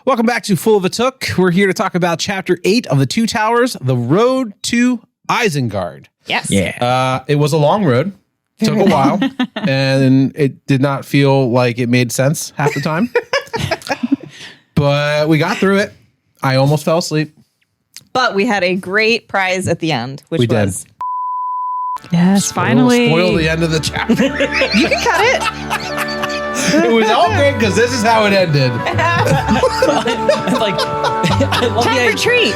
Welcome back to Full of a Took. We're here to talk about Chapter 8 of the Two Towers, The Road to Isengard. Yes. Yeah. It was a long road. Took a while. And it did not feel like it made sense half the time. But we got through it. I almost fell asleep. But we had a great prize at the end, which was... Yes, finally. We'll spoil the end of the chapter. You can cut it. It was all great because this is how it ended. Like, I love Time for treat.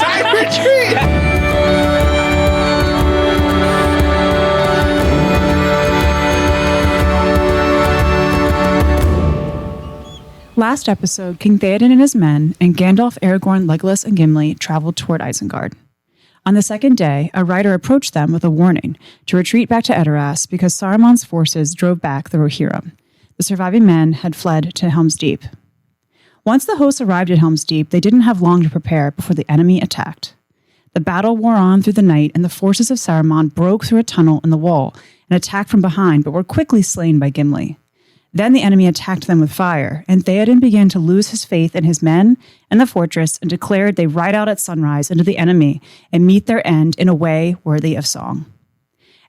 Time for treat. Last episode, King Theoden and his men, and Gandalf, Aragorn, Legolas, and Gimli traveled toward Isengard. On the second day, a rider approached them with a warning to retreat back to Edoras because Saruman's forces drove back the Rohirrim. The surviving men had fled to Helm's Deep. Once the hosts arrived at Helm's Deep, they didn't have long to prepare before the enemy attacked. The battle wore on through the night, and the forces of Saruman broke through a tunnel in the wall and attacked from behind, but were quickly slain by Gimli. Then the enemy attacked them with fire, and Theoden began to lose his faith in his men and the fortress and declared they ride out at sunrise into the enemy and meet their end in a way worthy of song.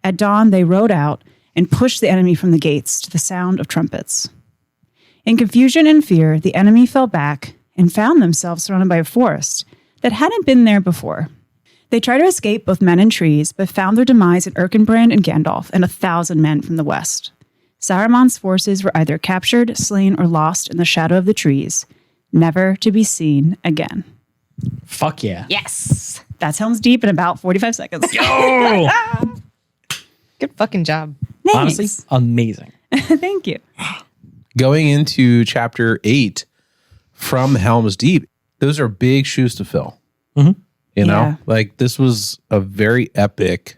At dawn, they rode out and pushed the enemy from the gates to the sound of trumpets. In confusion and fear, the enemy fell back and found themselves surrounded by a forest that hadn't been there before. They tried to escape both men and trees, but found their demise in Erkenbrand and Gandalf and 1,000 men from the west. Saruman's forces were either captured, slain, or lost in the shadow of the trees, never to be seen again. Fuck yeah. Yes. That's Helm's Deep in about 45 seconds. Yo! Good fucking job. Thanks. Honestly, amazing. Thank you. Going into Chapter 8 from Helm's Deep, those are big shoes to fill. Mm-hmm. You know? Yeah. Like, this was a very epic...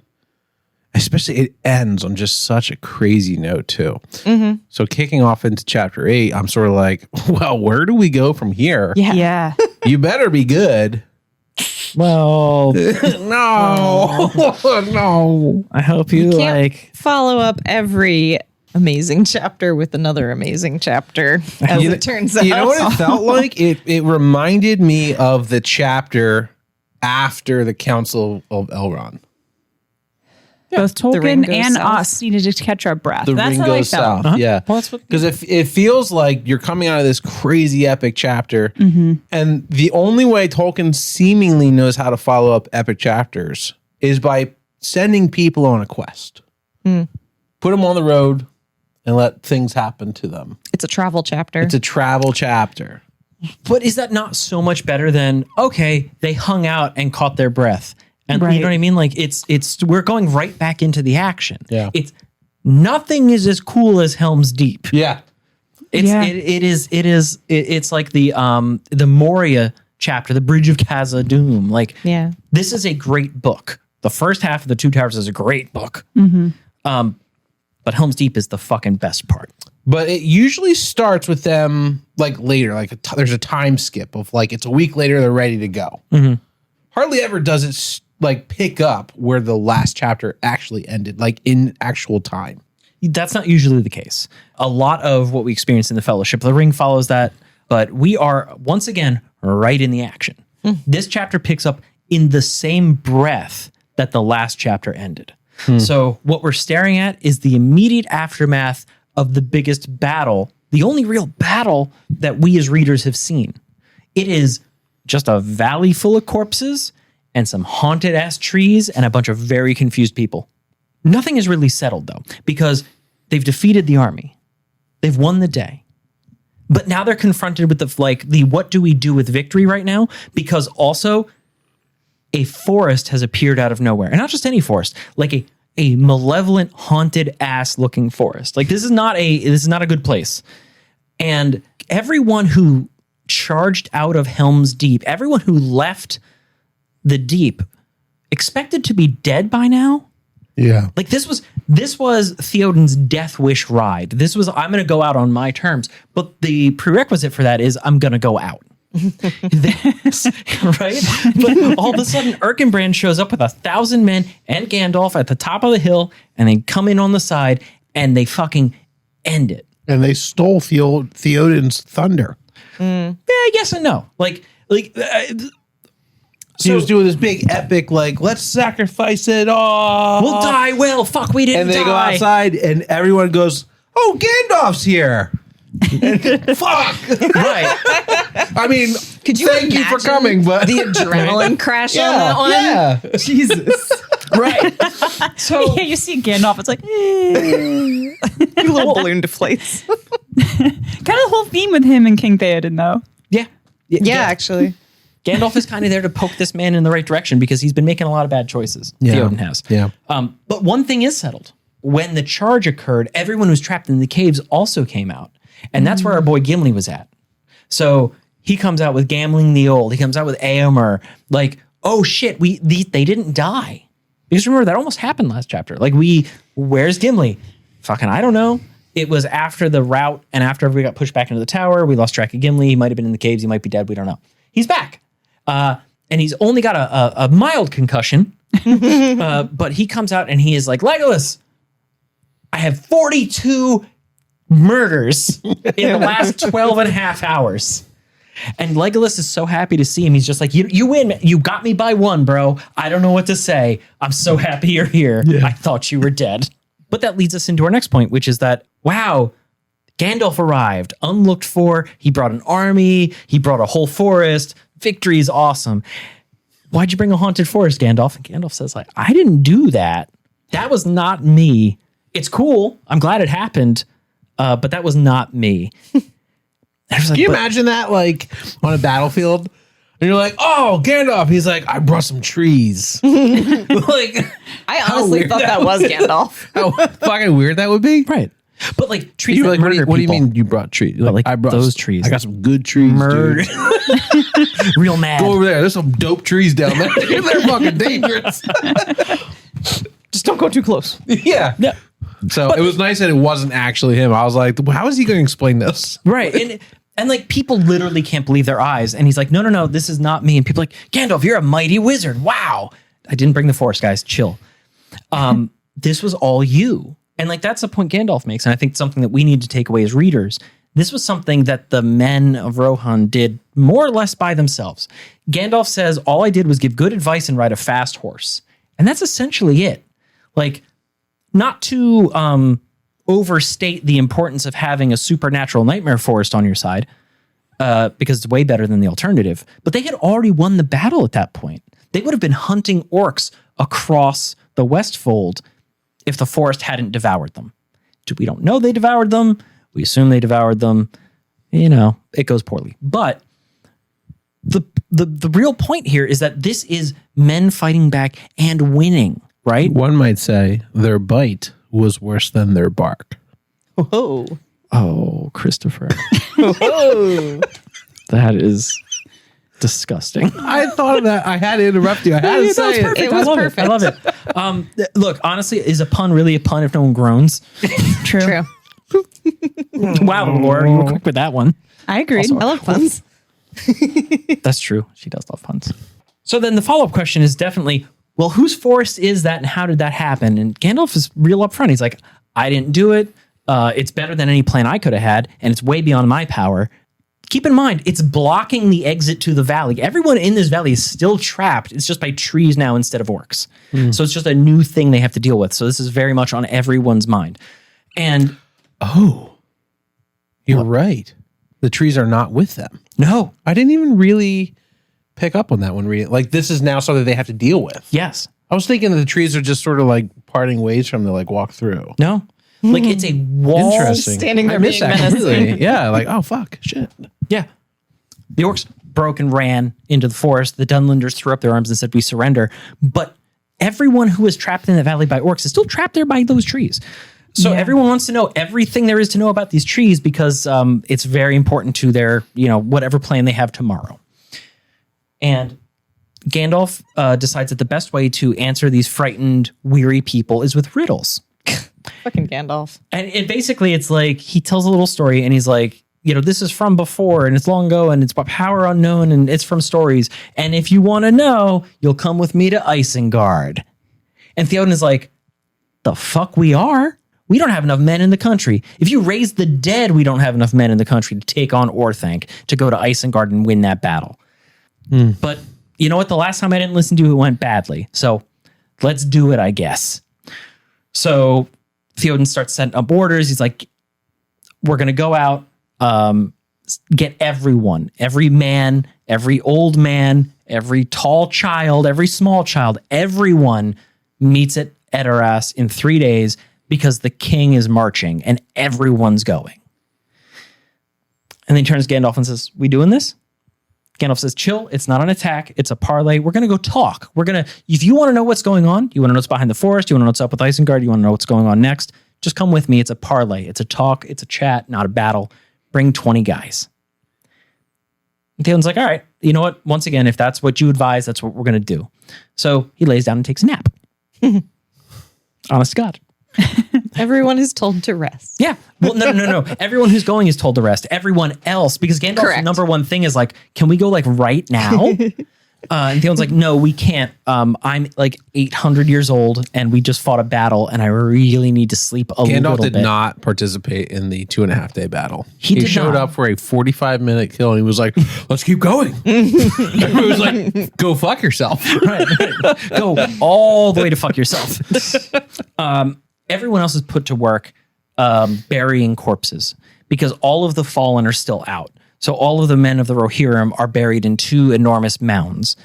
Especially it ends on just such a crazy note, too. Mm-hmm. So kicking off into Chapter 8, I'm sort of like, well, where do we go from here? Yeah. You better be good. Well, No. No. I hope you Can't like... follow up every amazing chapter with another amazing chapter, as it turns out. You know what it felt like? It reminded me of the chapter after the Council of Elrond. Both ring Tolkien goes and south. us needed to catch our breath. The That's ring how I goes felt. south. Yeah. Well, that's what... Because it feels like you're coming out of this crazy epic chapter, and the only way Tolkien seemingly knows how to follow up epic chapters is by sending people on a quest. Put them on the road and let things happen to them. It's a travel chapter. It's a travel chapter. But is that not so much better than, okay, they hung out and caught their breath? And Right. you know what I mean? Like it's we're going right back into the action. Yeah. It's nothing is as cool as Helm's Deep. Yeah. It's Yeah. it's like the Moria chapter, the Bridge of Khazad-dûm. Like Yeah. this is a great book. The first half of the Two Towers is a great book. But Helm's Deep is the fucking best part. But it usually starts with them like later, like there's a time skip of like it's a week later, they're ready to go. Hardly ever does it like pick up where the last chapter actually ended, like in actual time. That's not usually the case. A lot of what we experience in the Fellowship of the Ring follows that, but we are once again right in the action. This chapter picks up in the same breath that the last chapter ended. So what we're staring at is the immediate aftermath of the biggest battle, the only real battle that we as readers have seen. It is just a valley full of corpses and some haunted ass trees and a bunch of very confused people. Nothing is really settled though, because they've defeated the army. They've won the day. But now they're confronted with the what do we do with victory right now? Because also a forest has appeared out of nowhere. And not just any forest, like a malevolent, haunted ass looking forest. Like this is not a good place. And everyone who charged out of Helm's Deep, everyone who left the deep expected to be dead by now. Yeah. Like this was Theoden's death wish ride. This was, I'm going to go out on my terms. But the prerequisite for that is I'm going to go out. Right? But all of a sudden, Erkenbrand shows up with 1,000 men and Gandalf at the top of the hill, and they come in on the side and they fucking end it. And they stole Theoden's thunder. Yeah, yes and no. So he was doing this big epic, like, let's sacrifice it all. We'll die. Well, fuck, we didn't And they die. go outside, and everyone goes, "Oh, Gandalf's here!" And, fuck. Right. I mean, Could you thank you for imagine coming, but the adrenaline crash on that one? yeah. Jesus. Right. So Yeah, you see Gandalf, it's like, A little balloon deflates. kind of the whole theme with him and King Theoden, though. yeah. Yeah, actually. Gandalf is kind of there to poke this man in the right direction because he's been making a lot of bad choices. Yeah. Theoden has. Yeah. But one thing is settled. When the charge occurred, everyone who's trapped in the caves also came out. And that's where our boy Gimli was at. So he comes out with Gamling the Old. He comes out with Éomer. Like, oh shit, they didn't die. Because remember, that almost happened last chapter. Like, where's Gimli? Fucking, I don't know. It was after the rout and after we got pushed back into the tower. We lost track of Gimli. He might have been in the caves. He might be dead. We don't know. He's back. And he's only got a mild concussion. But he comes out and he is like, Legolas, I have 42 murders in the last 12 and a half hours. And Legolas is so happy to see him. He's just like, you win. You got me by one, bro. I don't know what to say. I'm so happy you're here. Yeah. I thought you were dead. But that leads us into our next point, which is that, wow, Gandalf arrived, unlooked for. He brought an army. He brought a whole forest. Victory is awesome. Why'd you bring a haunted forest, Gandalf? And Gandalf says, like, I didn't do that. That was not me. It's cool. I'm glad it happened. But that was not me. Can you imagine that, like, on a battlefield? And you're like, oh, Gandalf. He's like, I brought some trees. Like, I honestly thought that was Gandalf. how fucking weird that would be. Right. But like trees You're that like, murder what do you people. mean you brought trees? You're Like, I brought those trees. I got some good trees, Murder. dude. Real mad. Go over there. There's some dope trees down there. They're fucking dangerous. Just don't go too close. Yeah. Yeah. So it was nice that it wasn't actually him. I was like, how is he going to explain this? Right. And like people literally can't believe their eyes. And he's like, no, this is not me. And people are like, Gandalf, you're a mighty wizard. Wow. I didn't bring the force, guys. Chill. This was all you. And like that's the point Gandalf makes. And I think something that we need to take away as readers. This was something that the men of Rohan did more or less by themselves. Gandalf says, all I did was give good advice and ride a fast horse. And that's essentially it. Like, not to overstate the importance of having a supernatural nightmare forest on your side, because it's way better than the alternative. But they had already won the battle at that point. They would have been hunting orcs across the Westfold if the forest hadn't devoured them. We don't know they devoured them. We assume they devoured them. You know, it goes poorly. But the real point here is that this is men fighting back and winning, right? One might say their bite was worse than their bark. Whoa. Oh, Christopher. Whoa. That is disgusting. I thought of that. I had to interrupt you. I had to say it. It was perfect. I love it. Look, honestly, is a pun really a pun if no one groans? True. Wow, Laura, you were quick with that one. I agreed. I love puns. That's true. She does love puns. So then the follow-up question is definitely, well, whose forest is that and how did that happen? And Gandalf is real upfront. He's like, I didn't do it. It's better than any plan I could have had, and it's way beyond my power. Keep in mind, it's blocking the exit to the valley. Everyone in this valley is still trapped. It's just by trees now instead of orcs. So it's just a new thing they have to deal with. So this is very much on everyone's mind. And You're right. The trees are not with them. no, I didn't even really pick up on that when reading. Like, this is now something they have to deal with. yes, I was thinking that the trees are just sort of like parting ways from them to like walk through. no. Like it's a wall. Interesting. Standing there I missed being that menacing. completely. Yeah, like, oh, fuck, shit. Yeah. The orcs broke and ran into the forest. The Dunlanders threw up their arms and said, we surrender. But everyone who was trapped in the valley by orcs is still trapped there by those trees. So everyone wants to know everything there is to know about these trees because it's very important to their, whatever plan they have tomorrow. And Gandalf decides that the best way to answer these frightened, weary people is with riddles. Fucking Gandalf. And basically it's like he tells a little story and he's like, this is from before and it's long ago and it's about power unknown and it's from stories. And if you want to know, you'll come with me to Isengard. And Theoden is like, the fuck we are? We don't have enough men in the country. If you raise the dead, we don't have enough men in the country to take on Orthanc, to go to Isengard and win that battle. But you know what? The last time I didn't listen to it went badly. So let's do it, I guess. So Theoden starts setting up orders. He's like, we're going to go out, get everyone, every man, every old man, every tall child, every small child, everyone meets at Edoras in 3 days because the king is marching and everyone's going. And then he turns to Gandalf and says, we doing this? Gandalf says, chill. It's not an attack. It's a parlay. We're going to go talk. If you want to know what's going on, you want to know what's behind the forest, you want to know what's up with Isengard, you want to know what's going on next, just come with me. It's a parlay. It's a talk. It's a chat, not a battle. Bring 20 guys. And Theoden's like, all right, you know what? Once again, if that's what you advise, that's what we're going to do. So he lays down and takes a nap. Honest to God. Everyone is told to rest. Yeah. Well, no. Everyone who's going is told to rest. Everyone else, because Gandalf's Correct. number one thing is like, can we go like right now? And Theoden's like, no, we can't. I'm like 800 years old and we just fought a battle and I really need to sleep a little Gandalf bit. did not participate in the 2.5 day battle. He did showed not. up for a 45-minute kill and he was like, let's keep going. Everybody was like, go fuck yourself. Right. Go all the way to fuck yourself. Everyone else is put to work burying corpses because all of the fallen are still out. So all of the men of the Rohirrim are buried in 2 enormous mounds.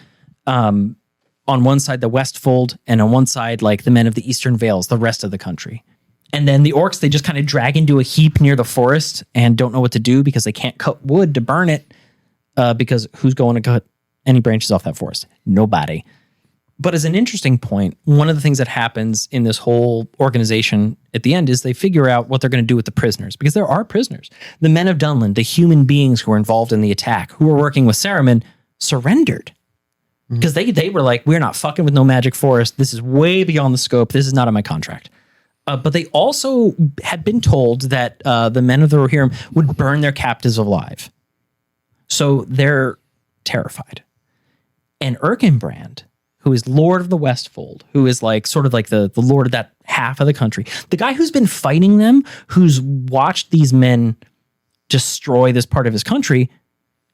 On one side, the Westfold, and on one side, like the men of the Eastern Vales, the rest of the country. And then the orcs, they just kind of drag into a heap near the forest and don't know what to do because they can't cut wood to burn it. Because who's going to cut any branches off that forest? Nobody. But as an interesting point, one of the things that happens in this whole organization at the end is they figure out what they're going to do with the prisoners, because there are prisoners. The men of Dunland, the human beings who were involved in the attack, who were working with Saruman, surrendered. Because they were like, we're not fucking with no magic forest. This is way beyond the scope. This is not in my contract. But they also had been told that the men of the Rohirrim would burn their captives alive. So they're terrified. And Erkenbrand, who is Lord of the Westfold, who is like sort of like the Lord of that half of the country. The guy who's been fighting them, who's watched these men destroy this part of his country,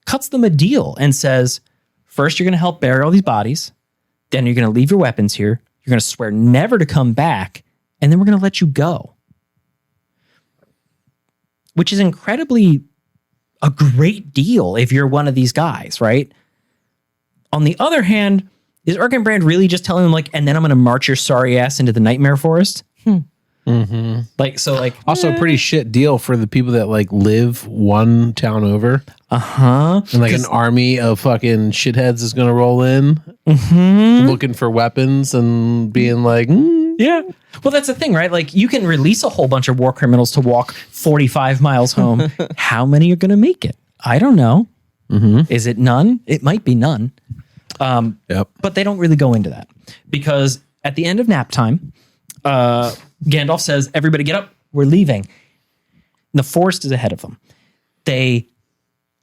cuts them a deal and says, first, you're going to help bury all these bodies. Then you're going to leave your weapons here. You're going to swear never to come back. And then we're going to let you go. Which is incredibly a great deal if you're one of these guys, right? On the other hand, is Erkenbrand really just telling them like, and then I'm going to march your sorry ass into the Nightmare Forest? Like, so like, Also a pretty shit deal for the people that like live one town over. And like an army of fucking shitheads is going to roll in looking for weapons and being like, yeah. Well, that's the thing, right? Like you can release a whole bunch of war criminals to walk 45 miles home. How many are going to make it? I don't know. Is it none? It might be none. But they don't really go into that because at the end of nap time, Gandalf says, everybody get up, we're leaving. The forest is ahead of them. They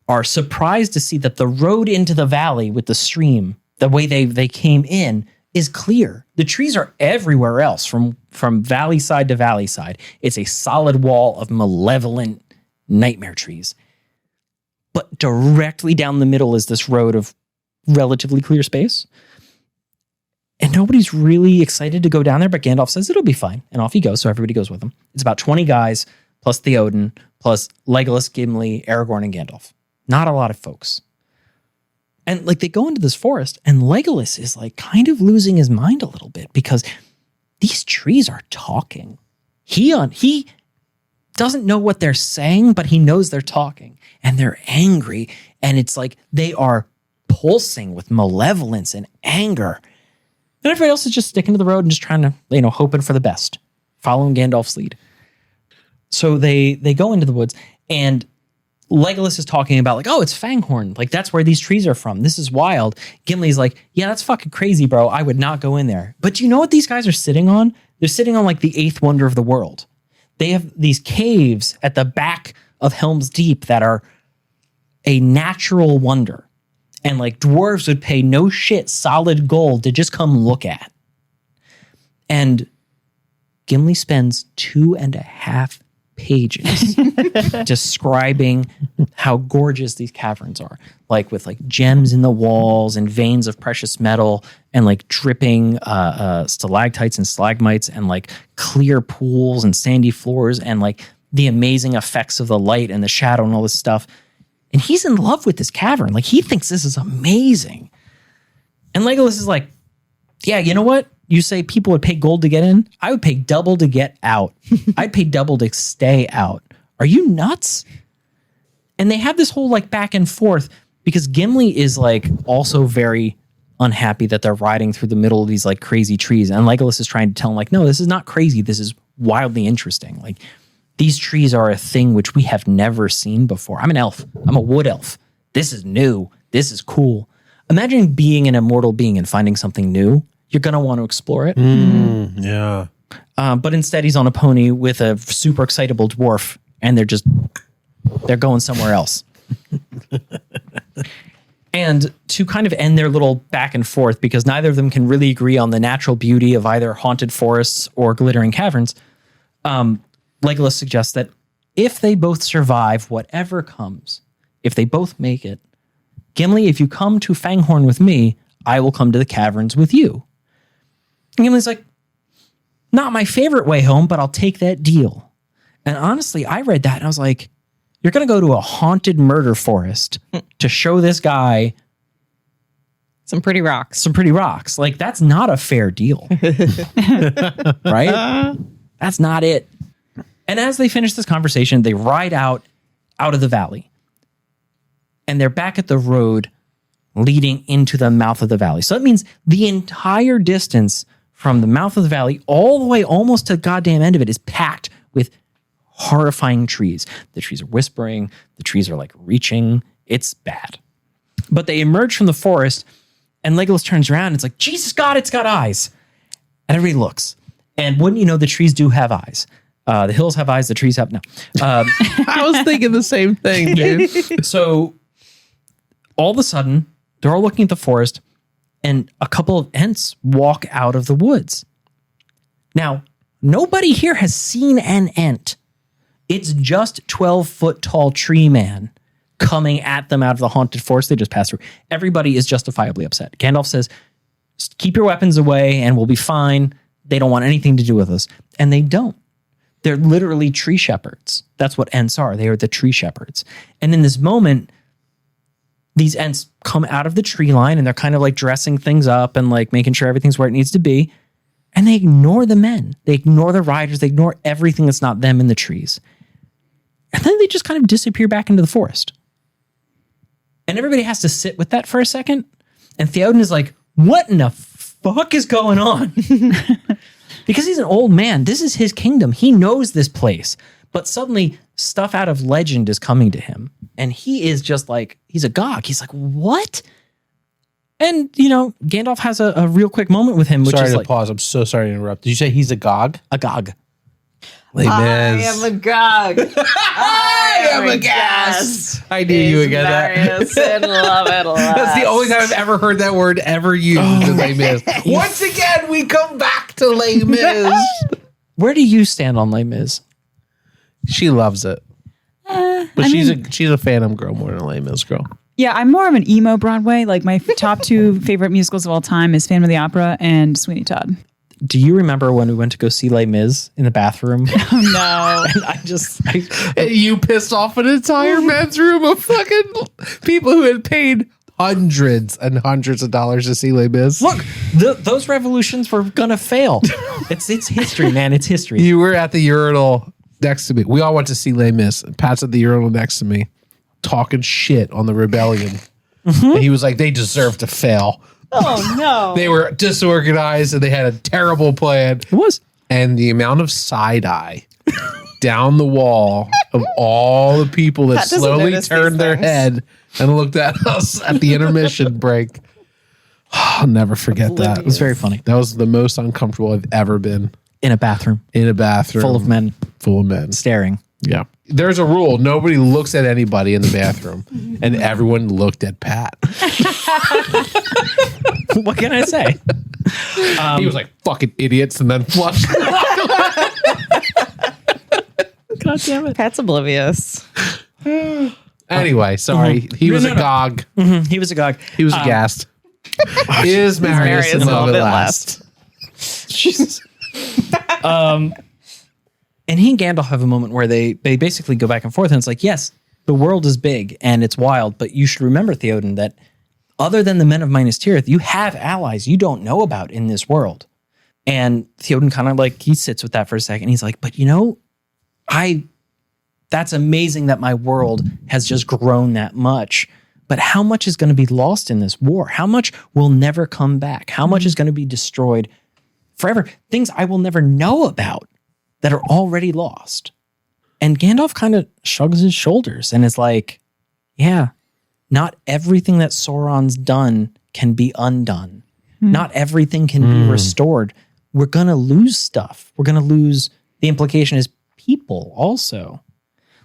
are surprised to see that the road into the valley with the stream, the way they came in, is clear. The trees are everywhere else from valley side to valley side. It's a solid wall of malevolent nightmare trees. But directly down the middle is this road of relatively clear space. And nobody's really excited to go down there, but Gandalf says it'll be fine. And off he goes, so everybody goes with him. It's about 20 guys, plus Theoden, plus Legolas, Gimli, Aragorn, and Gandalf. Not a lot of folks. And like they go into this forest, and Legolas is like kind of losing his mind a little bit because these trees are talking. He doesn't know what they're saying, but he knows they're talking. And they're angry. And it's like they are pulsing with malevolence and anger. And everybody else is just sticking to the road and just trying to, hoping for the best, following Gandalf's lead. So they go into the woods, and Legolas is talking about like, oh, it's Fanghorn. Like, that's where these trees are from. This is wild. Gimli's like, yeah, that's fucking crazy, bro. I would not go in there. But you know what these guys are sitting on? They're sitting on like the 8th wonder of the world. They have these caves at the back of Helm's Deep that are a natural wonder. And like dwarves would pay no shit solid gold to just come look at. And Gimli spends 2.5 pages describing how gorgeous these caverns are, like with like gems in the walls and veins of precious metal and like dripping stalactites and stalagmites and like clear pools and sandy floors and like the amazing effects of the light and the shadow and all this stuff. And he's in love with this cavern. Like, he thinks this is amazing. And Legolas is like, yeah, you know what? You say people would pay gold to get in? I would pay double to get out. I'd pay double to stay out. Are you nuts? And they have this whole like back and forth because Gimli is like also very unhappy that they're riding through the middle of these like crazy trees. And Legolas is trying to tell him like, no, this is not crazy. This is wildly interesting. Like, these trees are a thing which we have never seen before. I'm an elf. I'm a wood elf. This is new. This is cool. Imagine being an immortal being and finding something new. You're going to want to explore it. Yeah. But instead he's on a pony with a super excitable dwarf and they're going somewhere else. And to kind of end their little back and forth, because neither of them can really agree on the natural beauty of either haunted forests or glittering caverns, Legolas suggests that if they both survive whatever comes, if they both make it, Gimli, if you come to Fanghorn with me, I will come to the caverns with you. And Gimli's like, not my favorite way home, but I'll take that deal. And honestly, I read that and I was like, you're going to go to a haunted murder forest to show this guy Some pretty rocks. Like, that's not a fair deal. Right? That's not it. And as they finish this conversation, they ride out of the valley. And they're back at the road leading into the mouth of the valley. So that means the entire distance from the mouth of the valley all the way almost to the goddamn end of it is packed with horrifying trees. The trees are whispering. The trees are like reaching. It's bad. But they emerge from the forest and Legolas turns around and it's like, Jesus God, it's got eyes. And everybody looks. And wouldn't you know, the trees do have eyes. The hills have eyes. The trees have no. I was thinking the same thing, dude. So all of a sudden, they're all looking at the forest and a couple of Ents walk out of the woods. Now, nobody here has seen an Ent. It's just 12-foot tall tree man coming at them out of the haunted forest they just passed through. Everybody is justifiably upset. Gandalf says, keep your weapons away and we'll be fine. They don't want anything to do with us. And they don't. They're literally tree shepherds. That's what Ents are. They are the tree shepherds. And in this moment, these Ents come out of the tree line and they're kind of like dressing things up and like making sure everything's where it needs to be. And they ignore the men. They ignore the riders. They ignore everything that's not them in the trees. And then they just kind of disappear back into the forest. And everybody has to sit with that for a second. And Theoden is like, what in the fuck is going on? Because he's an old man. This is his kingdom. He knows this place. But suddenly stuff out of legend is coming to him. And he is just like, he's agog. He's like, what? And, you know, Gandalf has a real quick moment with him, which Sorry is to like, pause. I'm so sorry to interrupt. Did you say he's a gog? agog. Les I Mis. am a gog. I am a gas. I knew you would get that. And love it That's the only time I've ever heard that word ever used in Les Mis. Once again, we come back to Les Mis. Where do you stand on Les Mis? She loves it. But she's a Phantom girl more than a Les Mis girl. Yeah, I'm more of an emo Broadway. Like my top two favorite musicals of all time is Phantom of the Opera and Sweeney Todd. Do you remember when we went to go see Les Mis in the bathroom? Oh no. And And you pissed off an entire men's room of fucking people who had paid hundreds and hundreds of dollars to see Les Mis. look, those revolutions were gonna fail. It's history, man. It's history. You were at the urinal next to me. We all went to see Les Mis. And Pat's at the urinal next to me, talking shit on the rebellion. And he was like, they deserve to fail. Oh, no. They were disorganized and they had a terrible plan. It was. And the amount of side eye down the wall of all the people that Pat doesn't slowly notice turned these their things. head and looked at us at the intermission break. I'll never forget that. It was very funny. That was the most uncomfortable I've ever been In a bathroom in a bathroom full of men Full of men. staring. Yeah. There's a rule. Nobody looks at anybody in the bathroom. And everyone looked at Pat. What can I say? He was like, fucking idiots, and then flushed. God damn it. Pat's oblivious. Anyway, sorry. He was agog. He was agog. He was aghast. Is Marius in love at last? Jesus. And he and Gandalf have a moment where they basically go back and forth, and it's like, yes, the world is big and it's wild, but you should remember, Theoden, that other than the men of Minas Tirith, you have allies you don't know about in this world. And Theoden kind of like, he sits with that for a second. He's like, but that's amazing that my world has just grown that much. But how much is going to be lost in this war? How much will never come back? How much is going to be destroyed forever? Things I will never know about that are already lost. And Gandalf kind of shrugs his shoulders and is like, yeah, not everything that Sauron's done can be undone. Not everything can be restored. We're going to lose stuff. We're going to lose, the implication is people also.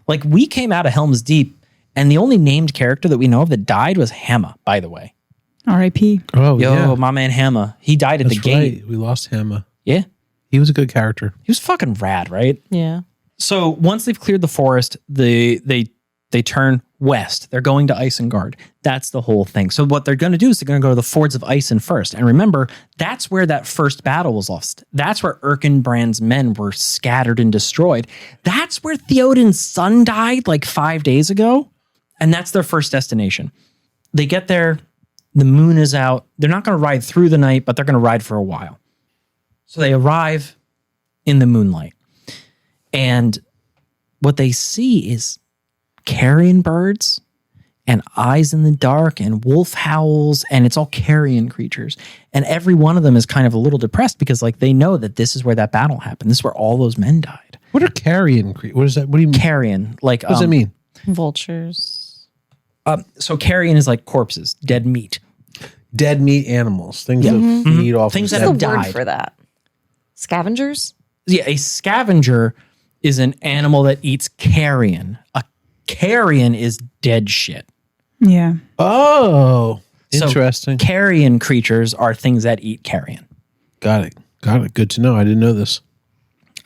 Like, we came out of Helm's Deep, and the only named character that we know of that died was Hamma, by the way. R.I.P. Oh, yeah. My man Hamma. He died at the gate. Right. We lost Hamma. Yeah. He was a good character. He was fucking rad, right? Yeah. So once they've cleared the forest, they turn west. They're going to Isengard. That's the whole thing. So what they're going to do is they're going to go to the Fords of Isen first. And remember, that's where that first battle was lost. That's where Erkenbrand's men were scattered and destroyed. That's where Theoden's son died like 5 days ago. And that's their first destination. They get there. The moon is out. They're not going to ride through the night, but they're going to ride for a while. So they arrive in the moonlight. And what they see is carrion birds and eyes in the dark and wolf howls, and it's all carrion creatures. And every one of them is kind of a little depressed because like they know that this is where that battle happened. This is where all those men died. What are carrion creatures? What is that? What do you mean? Carrion. Like, What does it mean? Vultures. So carrion is like corpses, dead meat. Dead meat animals. Things that feed off Things of that What's have the word died. for that? Scavengers? Yeah, a scavenger is an animal that eats carrion. A carrion is dead shit. Yeah. Oh, So interesting. carrion creatures are things that eat carrion. Got it. Good to know. I didn't know this.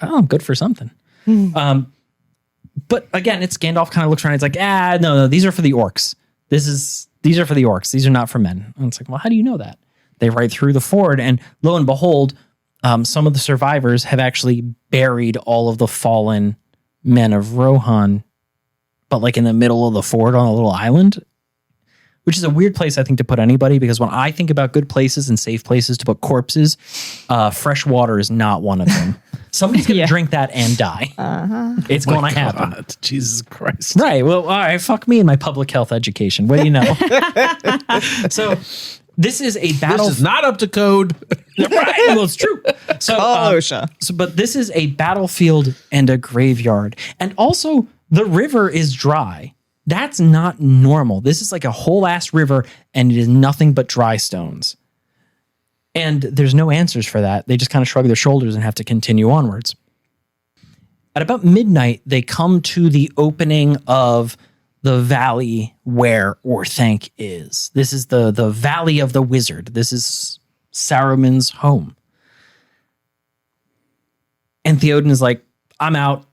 Oh, good for something. But again, it's Gandalf kind of looks around. It's like, no, these are for the orcs. These are for the orcs. These are not for men. And it's like, well, how do you know that? They ride through the ford, and lo and behold, some of the survivors have actually buried all of the fallen men of Rohan, but like in the middle of the ford on a little island, which is a weird place, I think, to put anybody, because when I think about good places and safe places to put corpses, fresh water is not one of them. Somebody's going to drink that and die. It's going to happen. God, Jesus Christ. Right. Well, all right. Fuck me and my public health education. What do you know? So this is a battle. This is not up to code. Right. Well, it's true. So, but this is a battlefield and a graveyard. And also, the river is dry. That's not normal. This is like a whole ass river, and it is nothing but dry stones. And there's no answers for that. They just kind of shrug their shoulders and have to continue onwards. At about midnight, they come to the opening of the valley where Orthanc is. This is the Valley of the Wizard. This is Saruman's home. And Theoden is like, I'm out.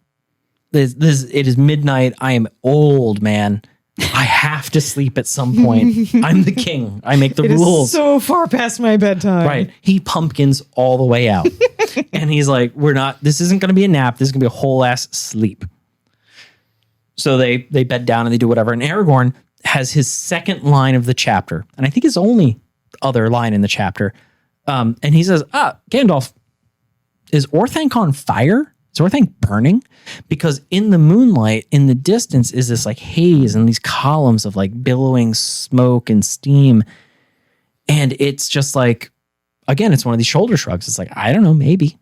It is midnight. I am old, man. I have to sleep at some point. I'm the king. I make the rules. So far past my bedtime. Right. He pumpkins all the way out. And he's like, this isn't going to be a nap. This is going to be a whole ass sleep. So they bed down and they do whatever. And Aragorn has his second line of the chapter. And I think his only other line in the chapter. And he says, Gandalf, is Orthanc on fire? Is Orthanc burning? Because in the moonlight, in the distance, is this like haze and these columns of like billowing smoke and steam. And it's just like, again, it's one of these shoulder shrugs. It's like, I don't know, maybe.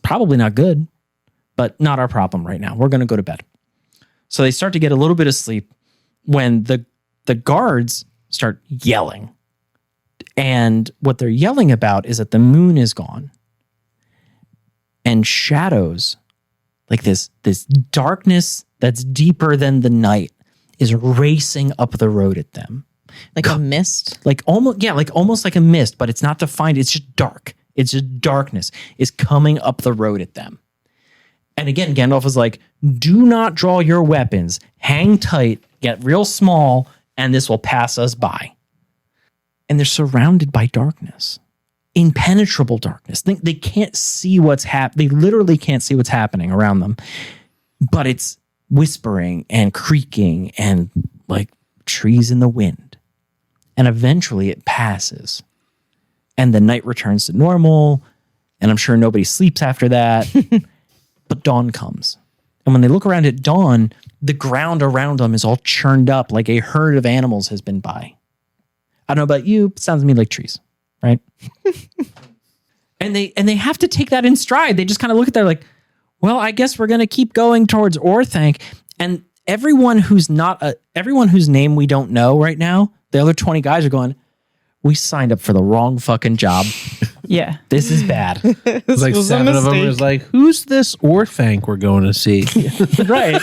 Probably not good, but not our problem right now. We're going to go to bed. So they start to get a little bit of sleep when the guards start yelling. And what they're yelling about is that the moon is gone. And shadows, like this darkness that's deeper than the night, is racing up the road at them. Like a mist? Almost like a mist, but it's not defined. It's just dark. It's just darkness is coming up the road at them. And again, Gandalf is like, do not draw your weapons. Hang tight, get real small, and this will pass us by. And they're surrounded by darkness. Impenetrable darkness. They can't see what's happening. They literally can't see what's happening around them. But it's whispering and creaking and like trees in the wind. And eventually it passes. And the night returns to normal. And I'm sure nobody sleeps after that. But dawn comes. And when they look around at dawn, the ground around them is all churned up like a herd of animals has been by. I don't know about you, but it sounds to me like trees, right? and they have to take that in stride. They just kind of look at that like, well, I guess we're going to keep going towards Orthanc. And everyone who's name we don't know right now, the other 20 guys are going, we signed up for the wrong fucking job. Yeah. This is bad. It's like 7 of them was like, who's this Orthanc we're going to see? Right.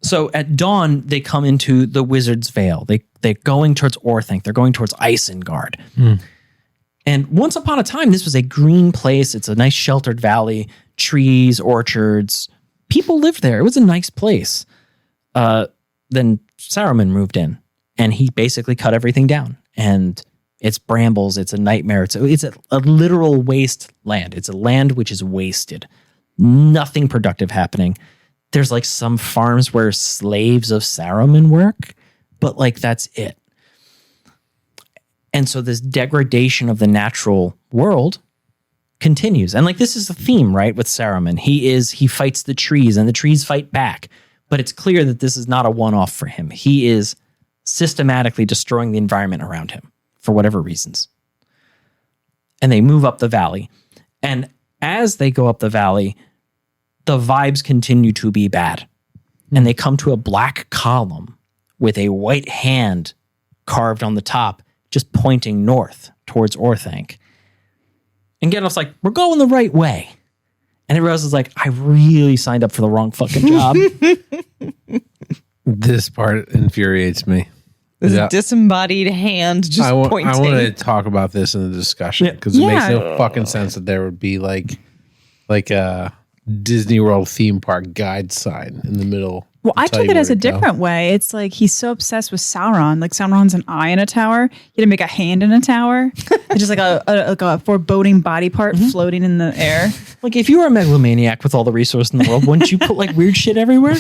So at dawn, they come into the Wizard's Vale. They're going towards Orthanc. They're going towards Isengard. And once upon a time, this was a green place. It's a nice sheltered valley, trees, orchards. People lived there. It was a nice place. Then Saruman moved in, and he basically cut everything down. And it's brambles. It's a nightmare. It's a literal wasteland. It's a land which is wasted. Nothing productive happening. There's like some farms where slaves of Saruman work, but like that's it. And so this degradation of the natural world continues. And like this is the theme, right, with Saruman. He fights the trees and the trees fight back. But it's clear that this is not a one-off for him. He is systematically destroying the environment around him for whatever reasons. And they move up the valley. And as they go up the valley, the vibes continue to be bad. And they come to a black column with a white hand carved on the top, just pointing north towards Orthanc. And Gandalf's like, we're going the right way. And everyone else is like, I really signed up for the wrong fucking job. This part infuriates me. This disembodied hand just pointing. I want to talk about this in the discussion because it makes no fucking sense that there would be like a Disney World theme park guide sign in the middle. Well, I took it as a different way. It's like he's so obsessed with Sauron. Like Sauron's an eye in a tower. He had to make a hand in a tower. It's just like a foreboding body part floating in the air. Like if you were a megalomaniac with all the resources in the world, wouldn't you put like weird shit everywhere?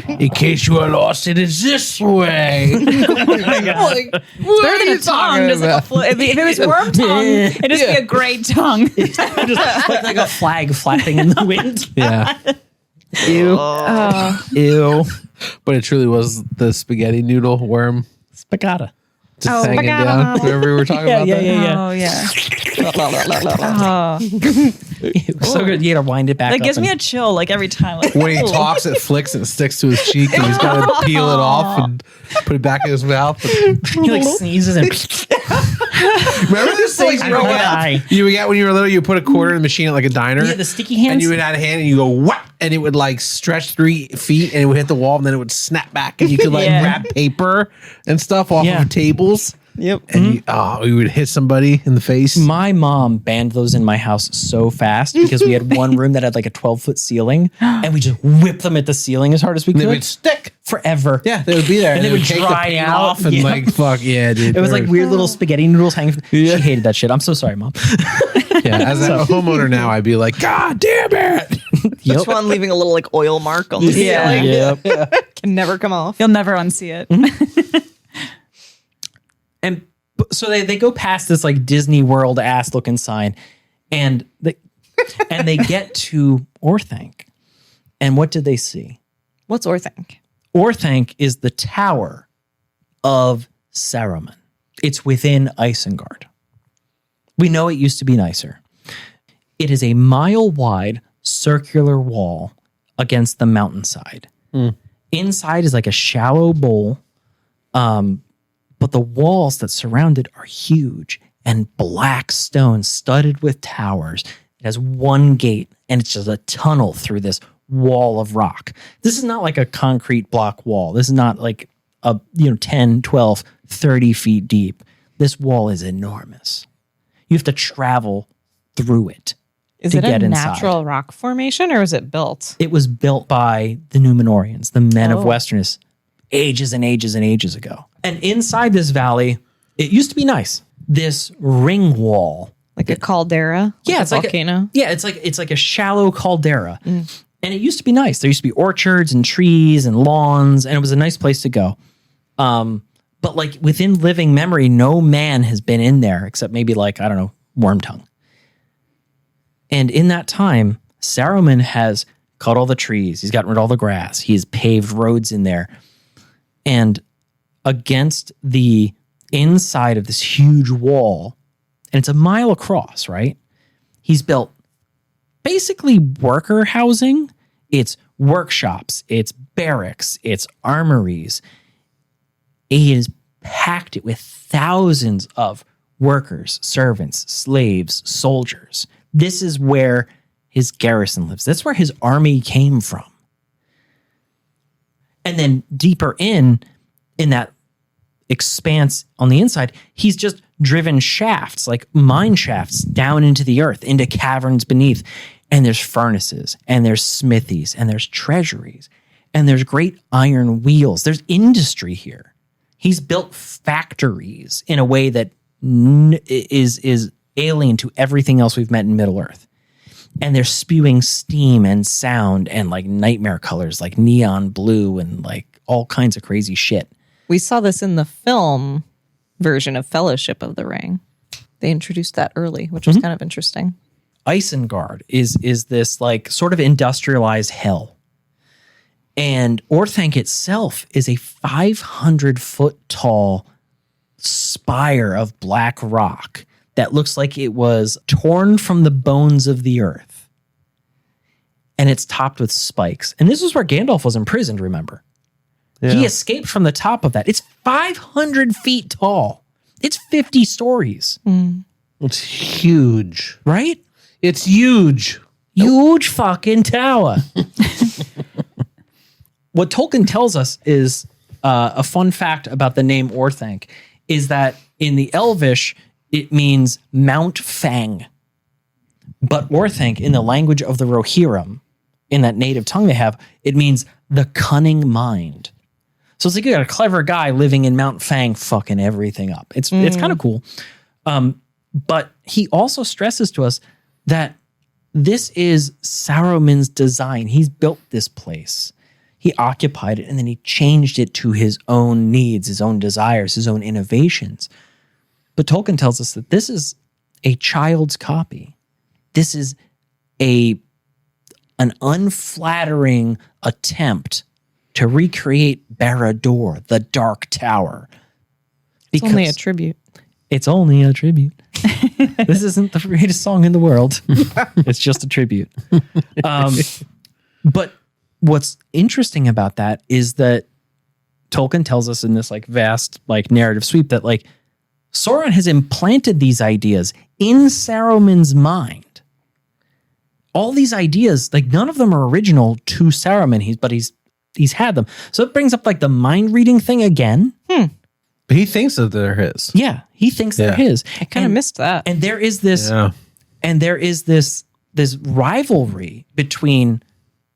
In case you are lost, it is this way. Oh my God. Like, it's better than a tongue. Just like if it was worm tongue, it'd just be a great tongue. Just like a flag flapping in the wind. Yeah. Ew. Ew. But it truly was the spaghetti noodle worm. Spagata. Just hanging down. Remember we were talking about that? Oh, yeah. So good. You gotta wind it back That up. gives me a chill like every time. Like, When he talks, it flicks and it sticks to his cheek, and he's got to peel it off and put it back in his mouth. He like sneezes and Remember this thing you would get when you were little? You put a quarter in the machine at like a diner. Yeah, the sticky hands. And you would add a hand and you go, what? And it would like stretch 3 feet and it would hit the wall and then it would snap back and you could like wrap paper and stuff off of tables. Yep. And you would hit somebody in the face. My mom banned those in my house so fast because we had one room that had like a 12-foot ceiling and we just whipped them at the ceiling as hard as we could. They would stick forever. Yeah, they would be there. And they would take dry the paint out. off and like, fuck, yeah, dude. It was like weird little spaghetti noodles hanging. She hated that shit. I'm so sorry, Mom. Yeah, as a homeowner now, I'd be like, God damn it. Each one leaving a little like oil mark on the ceiling. Yep. Can never come off. you'll never unsee it. And so they go past this like Disney World ass looking sign and they get to Orthanc. And what did they see? What's Orthanc? Orthanc is the tower of Saruman. It's within Isengard. We know it used to be nicer. It is a mile-wide circular wall against the mountainside. Inside is like a shallow bowl, but the walls that surround it are huge and black stone studded with towers. It has one gate, and it's just a tunnel through this wall of rock. This is not like a concrete block wall. This is not like 10, 12, 30 feet deep. This wall is enormous. You have to travel through it. Is to it get a inside. natural rock formation or was it built? It was built by the Numenorians, the men of Oh. Westerness, ages and ages and ages ago. And inside this valley, it used to be nice. This ring wall. Like a caldera? Yeah, like it's a like volcano? it's like a shallow caldera. And it used to be nice. There used to be orchards and trees and lawns, and it was a nice place to go. But like within living memory, no man has been in there except maybe like, I don't know, Wormtongue. And in that time, Saruman has cut all the trees. He's gotten rid of all the grass. He's paved roads in there. And against the inside of this huge wall, and it's a mile across, right? He's built basically worker housing. It's workshops, it's barracks, it's armories. He has packed it with thousands of workers, servants, slaves, soldiers. This is where his garrison lives. That's where his army came from. And then deeper in that expanse on the inside, he's just driven shafts, like mine shafts, down into the earth, into caverns beneath. And there's furnaces, and there's smithies, and there's treasuries, and there's great iron wheels. There's industry here. He's built factories in a way that is alien to everything else we've met in Middle-earth. And they're spewing steam and sound and like nightmare colors, like neon blue and like all kinds of crazy shit. We saw this in the film version of Fellowship of the Ring. They introduced that early, which was kind of interesting. Isengard is this like sort of industrialized hell. And Orthanc itself is a 500-foot tall spire of black rock that looks like it was torn from the bones of the earth. And it's topped with spikes. And this is where Gandalf was imprisoned, remember? Yeah. He escaped from the top of that. It's 500 feet tall. It's 50 stories. It's huge. Right? It's huge. Huge fucking tower. What Tolkien tells us is a fun fact about the name Orthanc is that in the Elvish, it means Mount Fang. But Orthanc, in the language of the Rohirrim, in that native tongue they have, it means the cunning mind. So it's like you got a clever guy living in Mount Fang fucking everything up. It's kind of cool. But he also stresses to us that this is Saruman's design. He's built this place. He occupied it and then he changed it to his own needs, his own desires, his own innovations. But Tolkien tells us that this is a child's copy. This is an unflattering attempt to recreate Barad-dûr, the Dark Tower. It's only a tribute. It's only a tribute. This isn't the greatest song in the world. It's just a tribute. But what's interesting about that is that Tolkien tells us in this like vast like narrative sweep that like Sauron has implanted these ideas in Saruman's mind. All these ideas, like none of them are original to Saruman, but he's had them. So it brings up like the mind reading thing again. But he thinks that they're his. Yeah, he thinks they're his. I kind of missed that. And there is this this rivalry between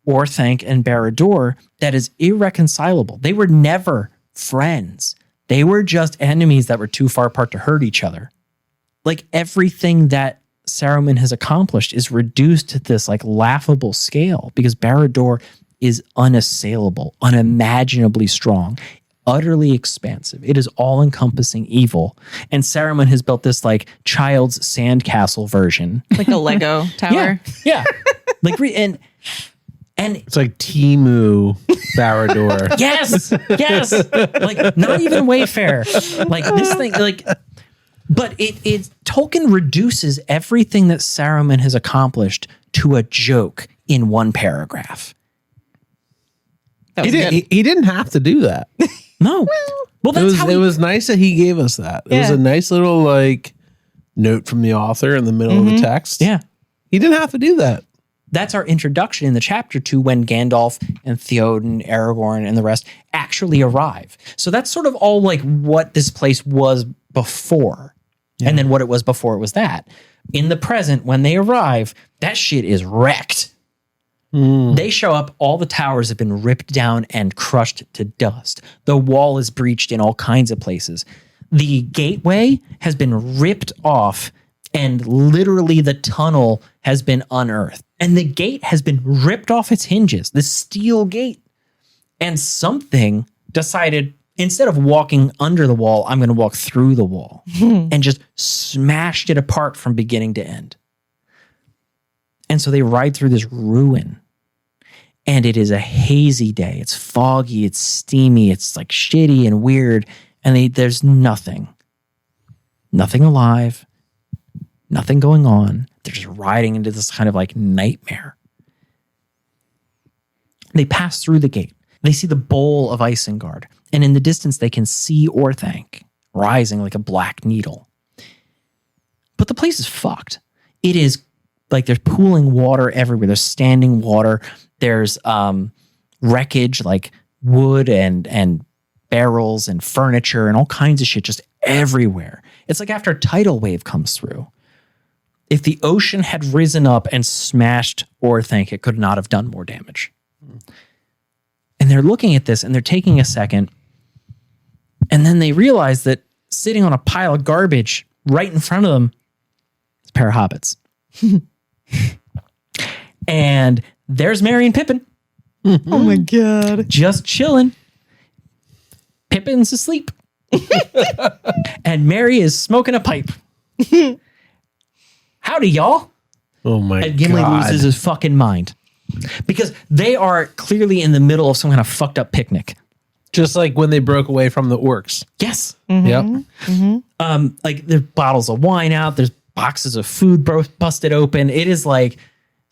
Orthanc and Barad-dûr that is irreconcilable. They were never friends. They were just enemies that were too far apart to hurt each other. Like everything that Saruman has accomplished is reduced to this like laughable scale because Barad-dûr is unassailable, unimaginably strong, utterly expansive. It is all-encompassing evil. And Saruman has built this like child's sandcastle version. Like a Lego tower. Yeah. Like and it's like Temu Barad-dûr. yes. Like not even Wayfair. Like this thing, like, but it Tolkien reduces everything that Saruman has accomplished to a joke in one paragraph. He didn't have to do that. No. Well, that's it was nice that he gave us that. It was a nice little like note from the author in the middle of the text. Yeah. He didn't have to do that. That's our introduction in the chapter to when Gandalf and Theoden, Aragorn, and the rest actually arrive. So that's sort of all like what this place was before. And then what it was before it was that. In the present, when they arrive, that shit is wrecked. They show up, all the towers have been ripped down and crushed to dust. The wall is breached in all kinds of places. The gateway has been ripped off, and literally the tunnel has been unearthed. And the gate has been ripped off its hinges, the steel gate. And something decided, instead of walking under the wall, I'm going to walk through the wall and just smashed it apart from beginning to end. And so they ride through this ruin. And it is a hazy day. It's foggy. It's steamy. It's like shitty and weird. And there's nothing. Nothing alive. Nothing going on. They're just riding into this kind of like nightmare. They pass through the gate. They see the bowl of Isengard. And in the distance, they can see Orthanc rising like a black needle. But the place is fucked. It is like there's pooling water everywhere. There's standing water. There's wreckage like wood and barrels and furniture and all kinds of shit just everywhere. It's like after a tidal wave comes through. If the ocean had risen up and smashed Orthanc, it could not have done more damage. And they're looking at this and they're taking a second. And then they realize that sitting on a pile of garbage right in front of them is a pair of hobbits. And there's Merry and Pippin. Oh my God. Just chilling. Pippin's asleep. And Merry is smoking a pipe. Howdy, y'all. Oh my And Gimli God. loses his fucking mind. Because they are clearly in the middle of some kind of fucked up picnic. Just like when they broke away from the orcs. Yes. Yep. Like there's bottles of wine out. There's boxes of food busted open. It is like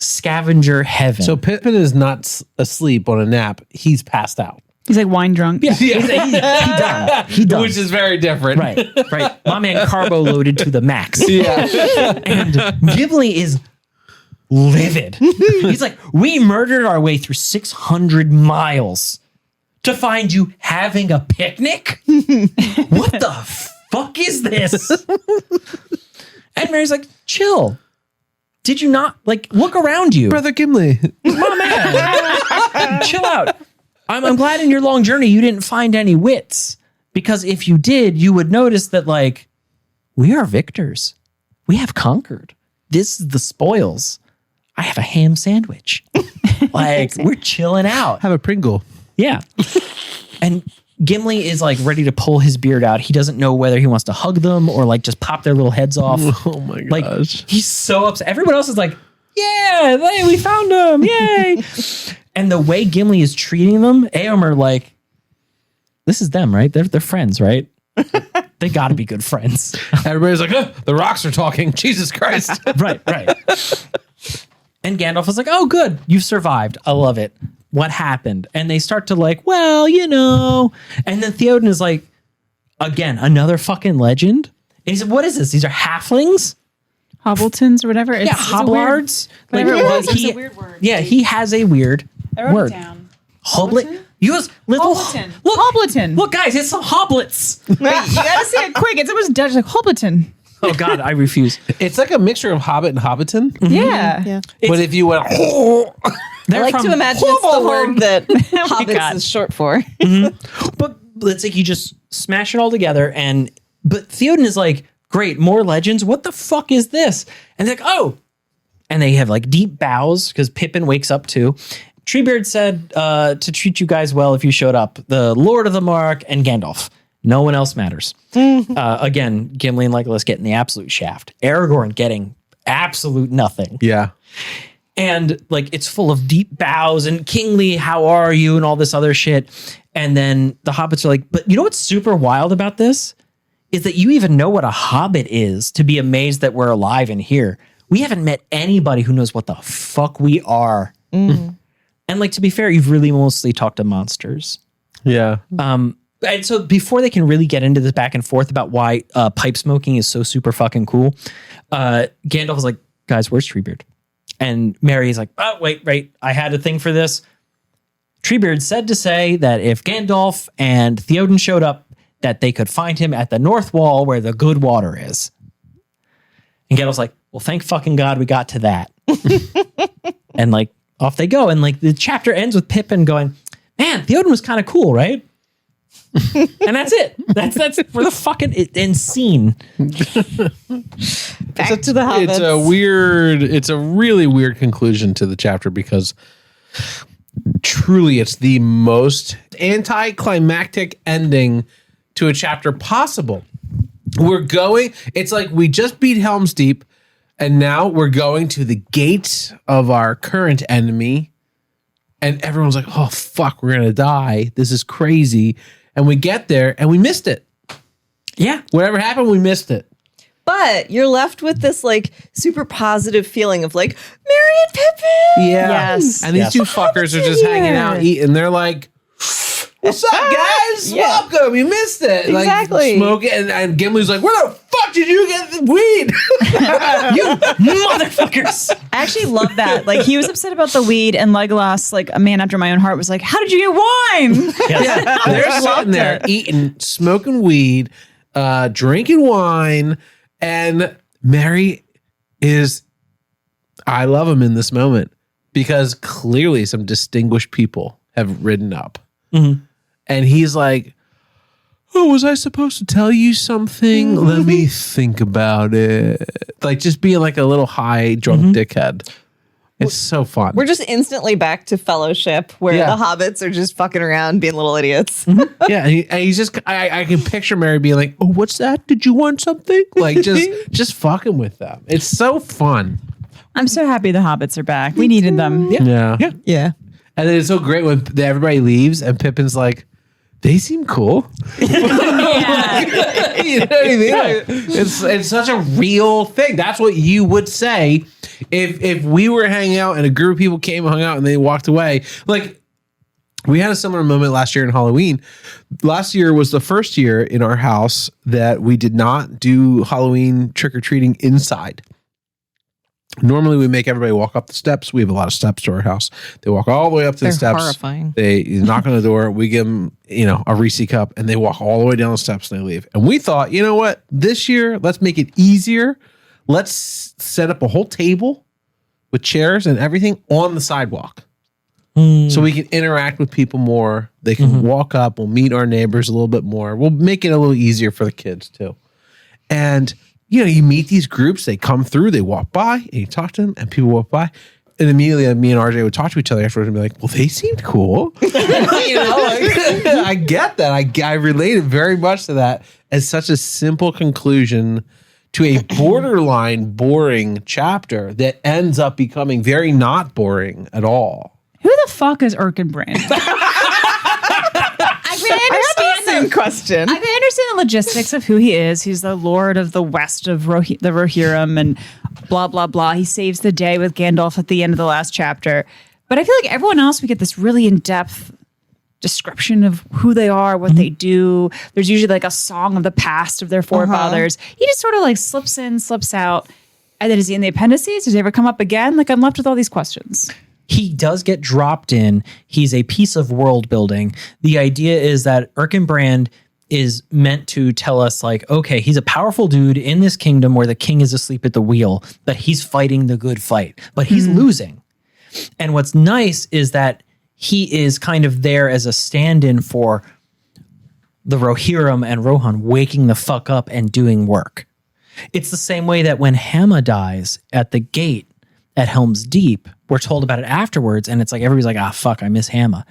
scavenger heaven. So Pippin is not asleep on a nap. He's passed out. He's like wine drunk. yeah, he done. He done. Which is very different. Right. My man carbo loaded to the max. Yeah. And Gimli is livid. He's like, we murdered our way through 600 miles to find you having a picnic? What the fuck is this? And Mary's like, chill. Did you not, like, look around you? Brother Gimli. My man. Chill out. I'm glad in your long journey you didn't find any wits. Because if you did, you would notice that, like, we are victors. We have conquered. This is the spoils. I have a ham sandwich. Like, we're chilling out. Have a Pringle. Yeah. And Gimli is like ready to pull his beard out. He doesn't know whether he wants to hug them or like just pop their little heads off. Oh my gosh. Like, he's so upset. Everyone else is like, yeah, we found him. Yay. And the way Gimli is treating them, Éomer, like, this is them, right? They're friends, right? They got to be good friends. Everybody's like, the rocks are talking. Jesus Christ. Right. And Gandalf was like, oh, good. You survived. I love it. What happened? And they start to like, well, you know. And then Theoden is like, again, another fucking legend. And he said, what is this? These are halflings? Hobbletons or whatever. It's Hoblards. Whatever it was, he, it's a weird word. Yeah, he has a weird I wrote word. it down. Hoblet. Use little. Hobbleton. Look, Hobbleton. Look, guys, it's some hoblets. Wait, you gotta say it quick. It's almost Dutch, like Hobbleton. Oh God, I refuse. It's like a mixture of Hobbit and Hobbiton. Yeah. But if you went, I like to imagine it's the word that God. hobbits is short for. But it's like you just smash it all together. But Theoden is like, great, more legends. What the fuck is this? And they're like, oh. And they have like deep bows because Pippin wakes up too. Treebeard said to treat you guys well if you showed up. The Lord of the Mark and Gandalf. No one else matters. Again, Gimli and Legolas getting the absolute shaft. Aragorn getting absolute nothing. yeah. And like it's full of deep bows and kingly, how are you? And all this other shit. And then the hobbits are like, but you know what's super wild about this? Is that you even know what a hobbit is to be amazed that we're alive and here. We haven't met anybody who knows what the fuck we are. And like, to be fair, you've really mostly talked to monsters. Yeah. And so before they can really get into this back and forth about why pipe smoking is so super fucking cool, Gandalf was like, guys, where's Treebeard? And Merry is like, oh, wait, I had a thing for this. Treebeard said to say that if Gandalf and Theoden showed up, that they could find him at the North Wall where the good water is. And Gandalf's like, well, thank fucking God we got to that. And like off they go. And like the chapter ends with Pippin going, man, Theoden was kind of cool, right? And that's it. That's for the fucking end scene. Back to the hobbits. It's a really weird conclusion to the chapter because truly it's the most anticlimactic ending to a chapter possible. It's like we just beat Helm's Deep and now we're going to the gates of our current enemy and everyone's like, oh fuck, we're gonna die. This is crazy. And we get there and we missed it. Yeah. Whatever happened, we missed it. But you're left with this like super positive feeling of like Merry and Pippin. Yeah. Yes. And these two fuckers are just hanging out eating. They're like, what's up, guys? Yeah. Welcome. You missed it. Exactly. Like, smoking. And Gimli's like, where the fuck did you get the weed? You motherfuckers. I actually love that. Like, he was upset about the weed, and Legolas, like a man after my own heart, was like, how did you get wine? Yeah. They're sitting there eating, smoking weed, drinking wine. And Mary I love him in this moment because clearly some distinguished people have ridden up. Mm-hmm. And he's like, oh, was I supposed to tell you something? Let me think about it. Like just being like a little high drunk dickhead. It's so fun. We're just instantly back to Fellowship where Yeah. the hobbits are just fucking around being little idiots. Yeah, and he's just I can picture Mary being like, "Oh, what's that? Did you want something?" Like just fucking with them. It's so fun. I'm so happy the hobbits are back. We needed them. Yeah. Yeah. And then it's so great when everybody leaves and Pippin's like, "They seem cool." You know what I mean? Like, it's such a real thing. That's what you would say if we were hanging out and a group of people came and hung out and they walked away. Like we had a similar moment last year in Halloween. Last year was the first year in our house that we did not do Halloween trick-or-treating inside. Normally we make everybody walk up the steps. We have a lot of steps to our house. They walk all the way up to the steps. Horrifying. They knock on the door. We give them, a Reese cup and they walk all the way down the steps and they leave. And we thought, you know what? This year, let's make it easier. Let's set up a whole table with chairs and everything on the sidewalk. So we can interact with people more. They can walk up. We'll meet our neighbors a little bit more. We'll make it a little easier for the kids too. And you meet these groups, they come through, they walk by, and you talk to them, and people walk by. And immediately me and RJ would talk to each other afterwards and be like, well, they seemed cool. I get that. I related very much to that as such a simple conclusion to a borderline boring chapter that ends up becoming very not boring at all. Who the fuck is Erkenbrand? I understand the question. I can understand the logistics of who he is. He's the Lord of the West of the Rohirrim and blah, blah, blah. He saves the day with Gandalf at the end of the last chapter. But I feel like everyone else, we get this really in-depth description of who they are, what they do. There's usually like a song of the past of their forefathers. He just sort of like slips in, slips out. And then is he in the appendices? Does he ever come up again? Like I'm left with all these questions. He does get dropped in. He's a piece of world building. The idea is that Erkenbrand is meant to tell us like, okay, he's a powerful dude in this kingdom where the king is asleep at the wheel, but he's fighting the good fight, but he's losing. And what's nice is that he is kind of there as a stand-in for the Rohirrim and Rohan waking the fuck up and doing work. It's the same way that when Hamma dies at the gate at Helm's Deep, we're told about it afterwards, and it's like everybody's like, fuck, I miss Hamma.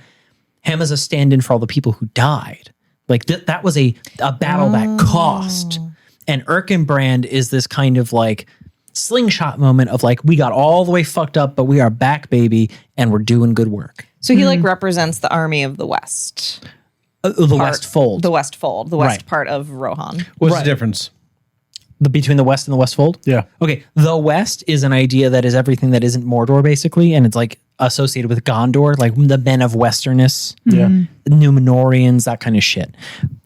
Hamma's a stand-in for all the people who died. Like that was a battle that cost. And Erkenbrand is this kind of like slingshot moment of like, we got all the way fucked up, but we are back, baby, and we're doing good work. So he like represents the army of the West. The West Fold. The West Fold. The West Right. part of Rohan. What's the difference? Between the West and the West Fold? Yeah. Okay. The West is an idea that is everything that isn't Mordor, basically, and it's like associated with Gondor, like the men of Westerness, Numenorians, that kind of shit.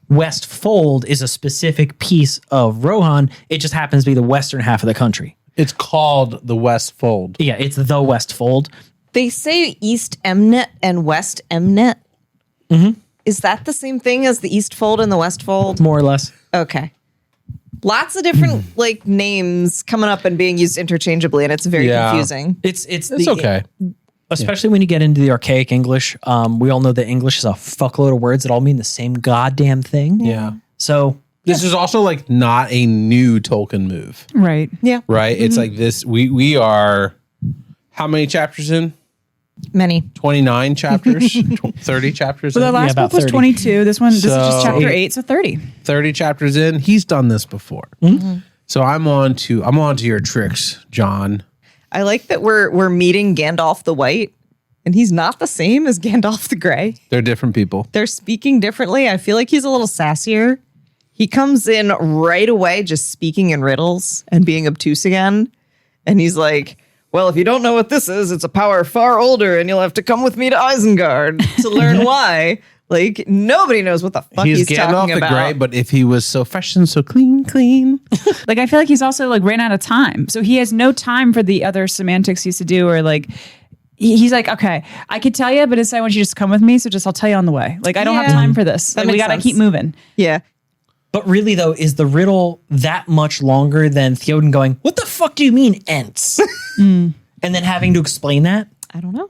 West Fold is a specific piece of Rohan. It just happens to be the western half of the country. It's called the West Fold. Yeah, it's the West Fold. They say East Emnet and West Emnet. Is that the same thing as the East Fold and the West Fold? More or less. Okay. Lots of different like names coming up and being used interchangeably, and it's very confusing. It's okay. Especially when you get into the archaic English. We all know that English is a fuckload of words that all mean the same goddamn thing. Yeah. So This is also like not a new Tolkien move, Right. Yeah. right? It's like this. We are how many chapters in? Many. 29 chapters, 30 chapters So the in. last about book was 30. 22. This is just So- chapter 8, so 30. 30 chapters in. He's done this before. So I'm on to your tricks, John. I like that we're meeting Gandalf the White, and he's not the same as Gandalf the Gray. They're different people. They're speaking differently. I feel like he's a little sassier. He comes in right away just speaking in riddles and being obtuse again. And he's like, well, if you don't know what this is, it's a power far older, and you'll have to come with me to Isengard to learn why. Like, nobody knows what the fuck he's Gandalf talking the about. Grey, but if he was so fresh and so clean. Like, I feel like he's also like ran out of time. So he has no time for the other semantics he used to do, or like, he's like, okay, I could tell you, but instead I want you to just come with me. So just I'll tell you on the way. Like, I don't have Yeah. time for this. That Like, we makes got to sense. keep moving. Yeah. But really, though, is the riddle that much longer than Theoden going, what the fuck do you mean, ents? And then having to explain that? I don't know.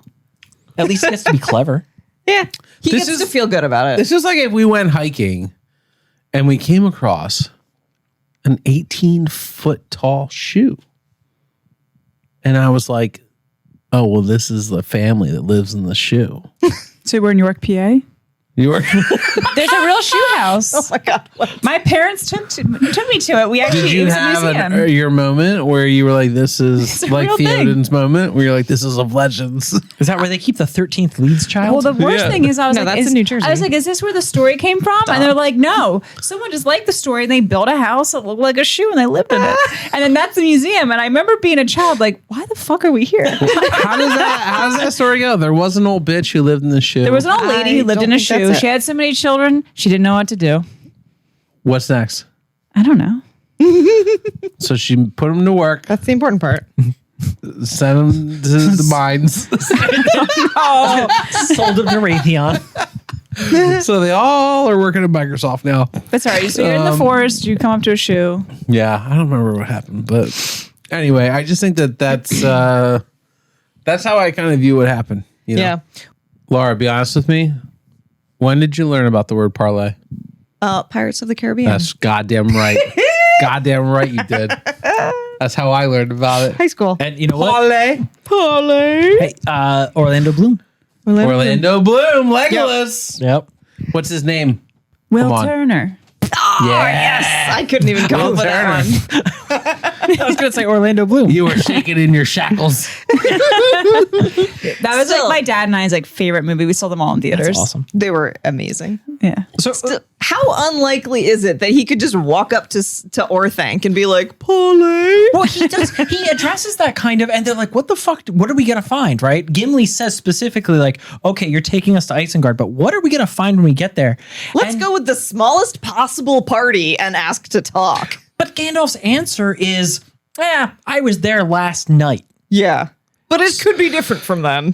At least he gets to be clever. Yeah. He This gets is- to feel good about it. It's just like if we went hiking and we came across an 18-foot tall shoe. And I was like, oh, well, this is the family that lives in the shoe. So we're in York, PA. You were There's a real shoe house. Oh my God. What? My parents took me to it. We actually Did it you was a have museum. your moment where you were like, this is a like real thing. Theoden's moment where you're like, this is of legends? Is that where they keep the 13th Leeds child? Well, the worst Yeah. thing is, I was No, like, that's is, in New Jersey. I was like, is this where the story came from? And they're like, no, someone just liked the story and they built a house that looked like a shoe and they lived in it. And then that's the museum. And I remember being a child, like, why the fuck are we here? How does that story go? There was an old bitch who lived in the shoe. There was an old lady I who lived don't in a think that's shoe. it. She had so many children, she didn't know what to do. What's next? I don't know. So she put him to work, That's the important part. sent him to the mines. sold him to Raytheon. So they all are working at Microsoft now. That's all right. So you're in the forest, you come up to a shoe. Yeah, I don't remember what happened, but anyway, I just think that's how I kind of view what happened. You know? Yeah. Laura, be honest with me. When did you learn about the word parlay? Pirates of the Caribbean. That's goddamn right. Goddamn right you did. That's how I learned about it. High school. And you know what? Parlay. Hey, Orlando Bloom. Orlando Bloom, Legolas. Yep. What's his name? Will Come on. Turner. Yes. I couldn't even come up with that one. I was going to say Orlando Bloom. You were shaking in your shackles. That was Still. like my dad and I's like favorite movie. We saw them all in theaters. That's awesome. They were amazing. Yeah. So, How unlikely is it that he could just walk up to Orthanc and be like, Polly? well, he does. He addresses that kind of, and they're like, "What the fuck? What are we gonna find?" Right? Gimli says specifically, like, "Okay, you're taking us to Isengard, but what are we gonna find when we get there?" Let's And- go with the smallest possible party and ask to talk. But Gandalf's answer is, I was there last night." Yeah. But it could be different from then.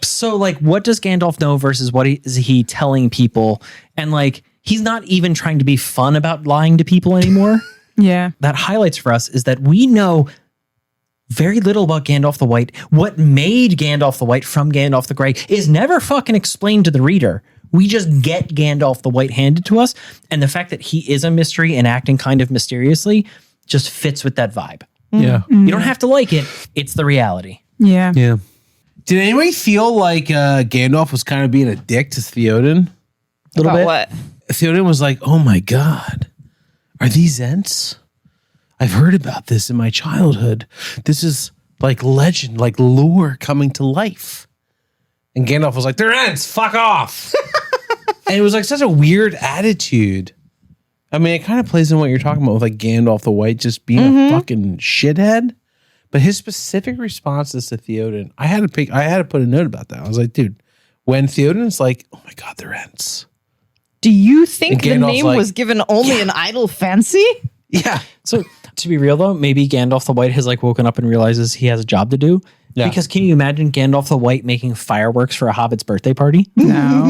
So, like, what does Gandalf know versus what is he telling people? And like, he's not even trying to be fun about lying to people anymore. Yeah. That highlights for us is that we know very little about Gandalf the White. What made Gandalf the White from Gandalf the Grey is never fucking explained to the reader. We just get Gandalf the White handed to us. And the fact that he is a mystery and acting kind of mysteriously just fits with that vibe. Yeah. You don't have to like it. It's the reality. Yeah. Yeah. Did anybody feel like Gandalf was kind of being a dick to Theoden? Little About bit. what? Theoden was like, oh my God, are these Ents? I've heard about this in my childhood. This is like legend, like lore coming to life. And Gandalf was like, they're Ents, fuck off. And it was like such a weird attitude. I mean, it kind of plays in what you're talking about with like Gandalf the White just being a fucking shithead. But his specific responses to Theoden, I had to put a note about that. I was like, dude, when Theoden's like, oh my God, they're Ents. Do you think the And Gandalf's name like, was given only an idle fancy? Yeah. So to be real though, maybe Gandalf the White has like woken up and realizes he has a job to do. Yeah. Because can you imagine Gandalf the White making fireworks for a hobbit's birthday party? No.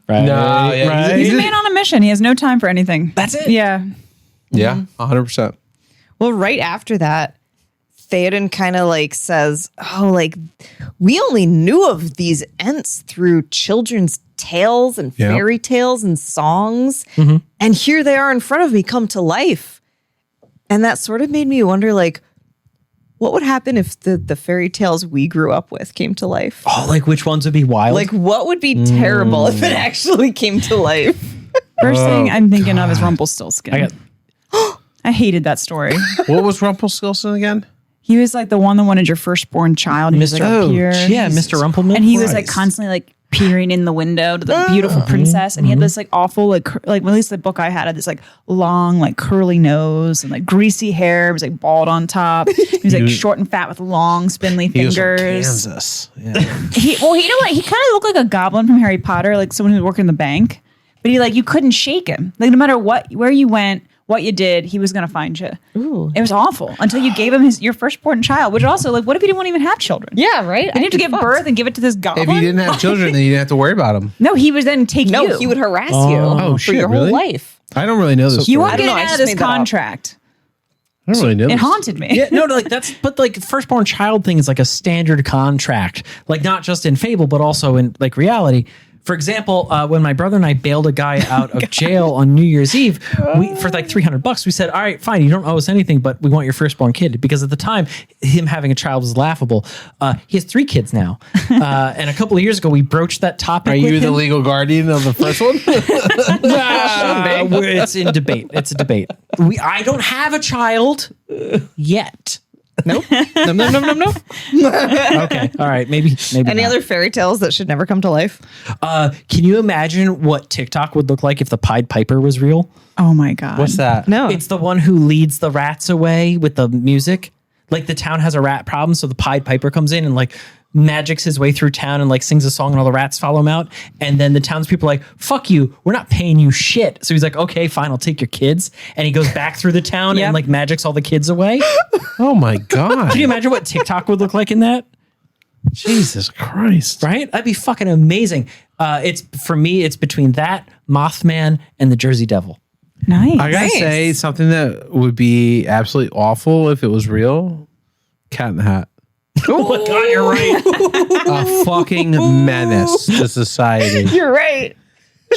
Right. No, yeah, right. He's a man on a mission. He has no time for anything. That's it. Yeah. Yeah, 100%. Well, right after that, Theoden kind of like says, oh, like we only knew of these Ents through children's tales and fairy tales and songs. And here they are in front of me come to life. And that sort of made me wonder, like, what would happen if the fairy tales we grew up with came to life? Oh, like which ones would be wild? Like, what would be terrible if it actually came to life? First thing I'm thinking of is Rumpelstiltskin. I hated that story. What was Rumpelstiltskin again? He was like the one that wanted your firstborn child. And he just, like, appeared. yeah, Mr. Rumpelman. And he was like constantly like peering in the window to the beautiful princess. And he had this like awful, like at least the book I had this like long, like curly nose and like greasy hair. It was like bald on top. He was like short and fat with long, spindly He was from fingers. Kansas. Yeah. You know what? He kind of looked like a goblin from Harry Potter, like someone who worked in the bank. But he like, you couldn't shake him. Like no matter where you went, what you did, he was going to find you. Ooh. It was awful until you gave him your firstborn child, which also like, what if he didn't want to even have children? Yeah, right. They need to give birth and give it to this goblin. If you didn't have children, then you didn't have to worry about them. No, he would then take you. No, he would harass you for your whole life. I don't really know this. You story. won't get out of this contract. I don't really know. It this. haunted me. Yeah, no, like that's, but like the firstborn child thing is like a standard contract, like not just in fable, but also in like reality. For example, when my brother and I bailed a guy out of jail on New Year's Eve, for like $300, we said, all right, fine, you don't owe us anything, but we want your firstborn kid. Because at the time, him having a child was laughable. He has 3 kids now. And a couple of years ago, we broached that topic. Are you the legal guardian of the first one? It's in debate. It's a debate. I don't have a child yet. Nope. No. Okay. All right. Maybe. Any other fairy tales that should never come to life? Can you imagine what TikTok would look like if the Pied Piper was real? Oh my God. What's that? No. It's the one who leads the rats away with the music. Like the town has a rat problem, so the Pied Piper comes in and like magics his way through town and like sings a song and all the rats follow him out. And then the townspeople are like, fuck you, we're not paying you shit. So he's like, okay, fine, I'll take your kids. And he goes back through the town and like magics all the kids away. Oh my God. Can you imagine what TikTok would look like in that? Jesus Christ. Right? That'd be fucking amazing. It's for me, it's between that, Mothman, and the Jersey Devil. Nice. I gotta say something that would be absolutely awful if it was real. Cat in the Hat. Oh my God, you're right. A fucking menace to society. You're right.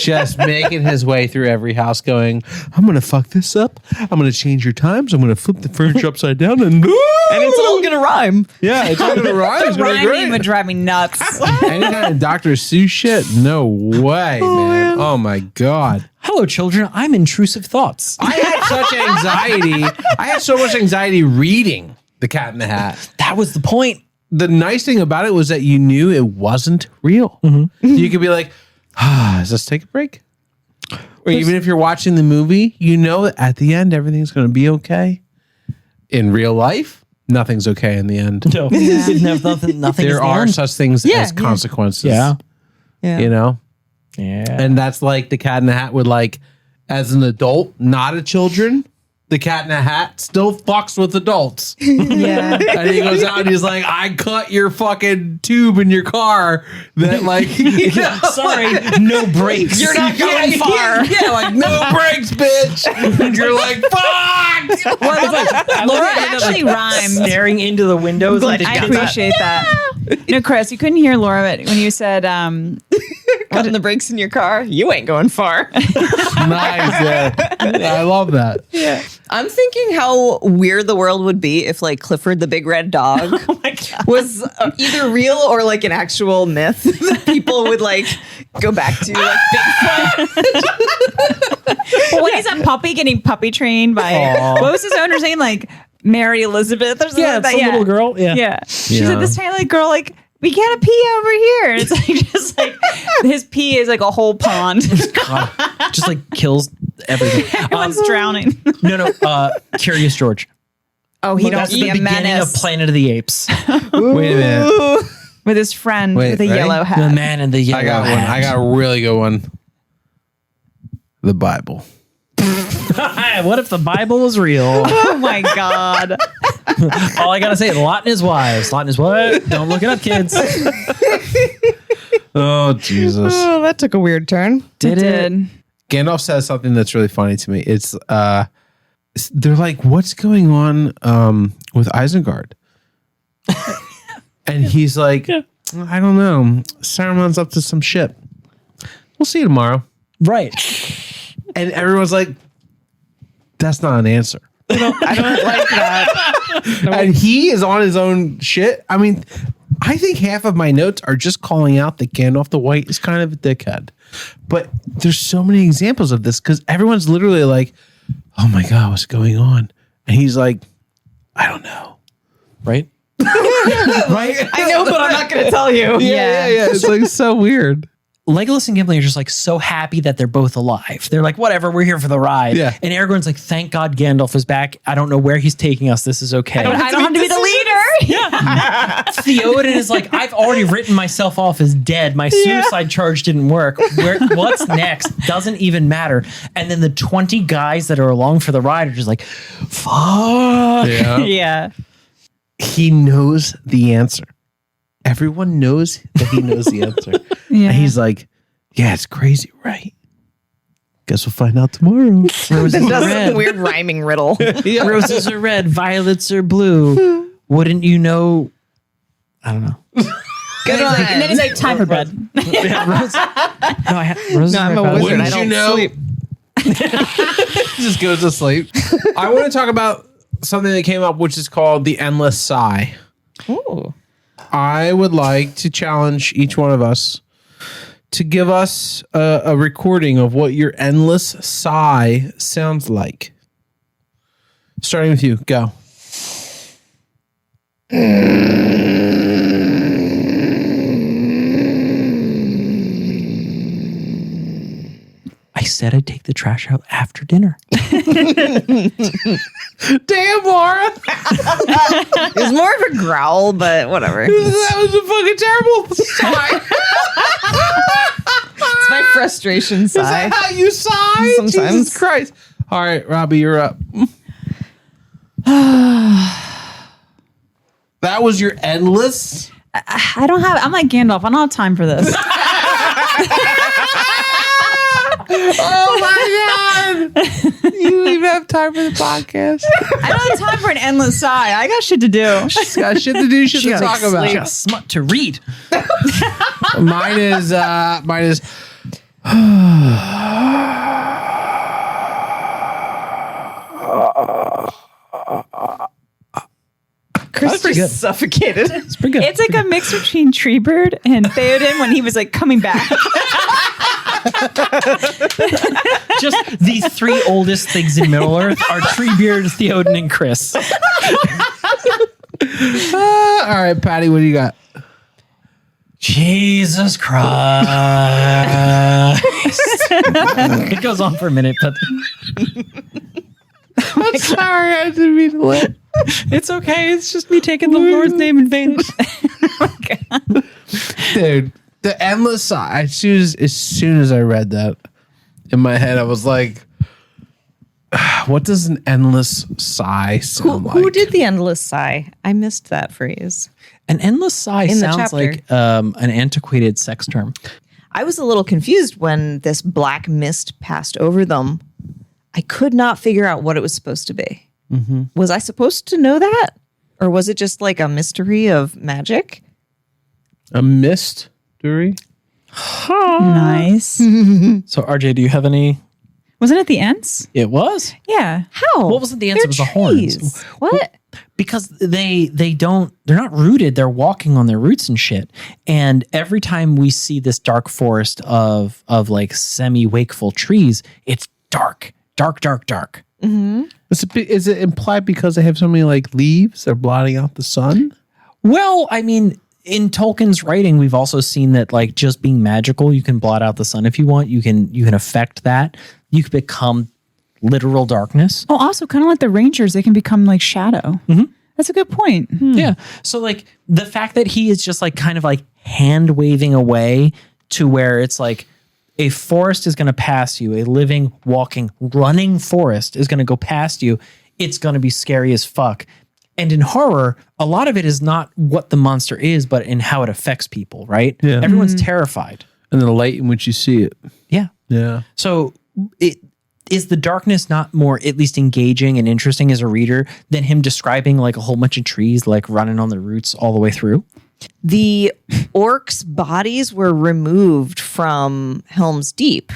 Just making his way through every house going, I'm going to fuck this up. I'm going to change your times. I'm going to flip the furniture upside down. And it's all going to rhyme. Yeah, it's all going to rhyme. It's going to be Rhyming would great. drive me nuts. Any kind of Dr. Seuss shit? No way, man. Oh my God. Hello, children. I'm intrusive thoughts. I had such anxiety. I had so much anxiety reading The Cat in the Hat. That was the point. The nice thing about it was that you knew it wasn't real. You could be like, let's take a break. Or even if you're watching the movie, you know that at the end, everything's going to be okay. In real life, nothing's okay in the end. No, nothing. There are such things as consequences. Yeah. You know? Yeah. And that's like the Cat in the Hat would like, as an adult, not a children, the Cat in the Hat still fucks with adults. Yeah. And he goes out and he's like, I cut your fucking tube in your car that like, Sorry, no brakes. You're not going far. Yeah, like no brakes, bitch. And you're like, fuck. Laura actually rhymed. Staring into the windows. I appreciate that. No, Chris, you couldn't hear Laura when you said, Cutting the brakes in your car, you ain't going far. Nice. Yeah. I love that. Yeah. I'm thinking how weird the world would be if like Clifford the Big Red Dog was either real or like an actual myth that people would like go back to like Bigfoot. well, when he's a puppy getting puppy trained by, what was his owner's name? Like Mary Elizabeth or something Yeah, like that. it's a little girl. Yeah. Yeah. She said this tiny like girl like, we gotta pee over here. And it's like just like his pee is like a whole pond. Just like kills everything. Everyone's drowning. No. Curious George. Oh, he That's don't the be a beginning menace. of Planet of the Apes. Wait a minute. With his friend Wait, with a ready? yellow The hat. man in the yellow I got one. hat. I got a really good one. The Bible. What if the Bible was real? Oh my God. All I gotta say, Lot and his wives. Lot and his what? Don't look it up, kids. Oh, Jesus. Oh, that took a weird turn. Did it? Gandalf says something that's really funny to me. It's they're like, what's going on with Isengard? And he's like, I don't know. Saruman's up to some shit. We'll see you tomorrow. Right. And everyone's like, that's not an answer. I don't like that. And he is on his own shit. I mean, I think half of my notes are just calling out that Gandalf the White is kind of a dickhead. But there's so many examples of this because everyone's literally like, oh my God, what's going on? And he's like, I don't know. Right? Right? I know, but I'm not going to tell you. Yeah. It's like so weird. Legolas and Gimli are just like so happy that they're both alive. They're like, whatever, we're here for the ride. Yeah. And Aragorn's like, thank God Gandalf is back. I don't know where he's taking us. This is okay. I don't have to be the leader. Theoden is like, I've already written myself off as dead. My suicide charge didn't work. What's next? Doesn't even matter. And then the 20 guys that are along for the ride are just like, fuck. Yeah. He knows the answer. Everyone knows that he knows the answer. Yeah. And he's like, yeah, it's crazy, right? Guess we'll find out tomorrow. Roses are That's a red. weird rhyming riddle. Roses are red. Violets are blue. Wouldn't you know? I don't know. Good one. And then he's like, time for bed. Roses No, are I'm a red. wizard. I Wouldn't you don't know? sleep. Just goes to sleep. I want to talk about something that came up, which is called the endless sigh. Ooh. I would like to challenge each one of us to give us a recording of what your endless sigh sounds like. Starting with you, go. I said I'd take the trash out after dinner. Damn, Laura. It was more of a growl, but whatever. That was a fucking terrible sigh. It's my frustration Is sigh. that how you sigh? Sometimes. Jesus Christ. All right, Robbie, you're up. That was your endless? I'm like Gandalf. I don't have time for this. Oh my God. You don't even have time for the podcast. I don't have time for an endless sigh. I got shit to do. She's got shit to do, shit to talk about. She got smut to read. Mine is Chris pretty just suffocated. It's pretty good. It's like a mix between Treebird and Theoden when he was like coming back. Just these three oldest things in Middle Earth are Treebeard, Theoden, and Chris. all right, Patty, what do you got? Jesus Christ. It goes on for a minute, but I'm sorry, I didn't mean to laugh. it's okay. It's just me taking the Lord's name in vain. Dude, the endless sigh. As soon as I read that in my head, I was like, what does an endless sigh sound like? Who did the endless sigh? I missed that phrase. An endless sigh In the sounds chapter. like an antiquated sex term. I was a little confused when this black mist passed over them. I could not figure out what it was supposed to be. Was I supposed to know that? Or was it just like a mystery of magic? A mystery? Nice. So, RJ, do you have any? Wasn't it the Ents? It was? Yeah. How? What wasn't the answer? They're It was the horns. trees. What? Because they're not rooted, they're walking on their roots and shit. And every time we see this dark forest of like semi-wakeful trees, it's dark. Is it implied because they have so many like leaves they're blotting out the sun? Well, I mean, in Tolkien's writing, we've also seen that like just being magical, you can blot out the sun if you want. You can affect that. You can become literal darkness. Oh, also kind of like the Rangers, they can become like shadow. That's a good point. Yeah. So like the fact that he is just like kind of like hand waving away to where it's like a forest is going to pass you, a living, walking, running forest is going to go past you. It's going to be scary as fuck. And in horror, a lot of it is not what the monster is, but in how it affects people, right? Yeah. Everyone's terrified. And the light in which you see it. Yeah. Yeah. So is the darkness not more at least engaging and interesting as a reader than him describing like a whole bunch of trees like running on the roots all the way through? The orcs' bodies were removed from Helm's Deep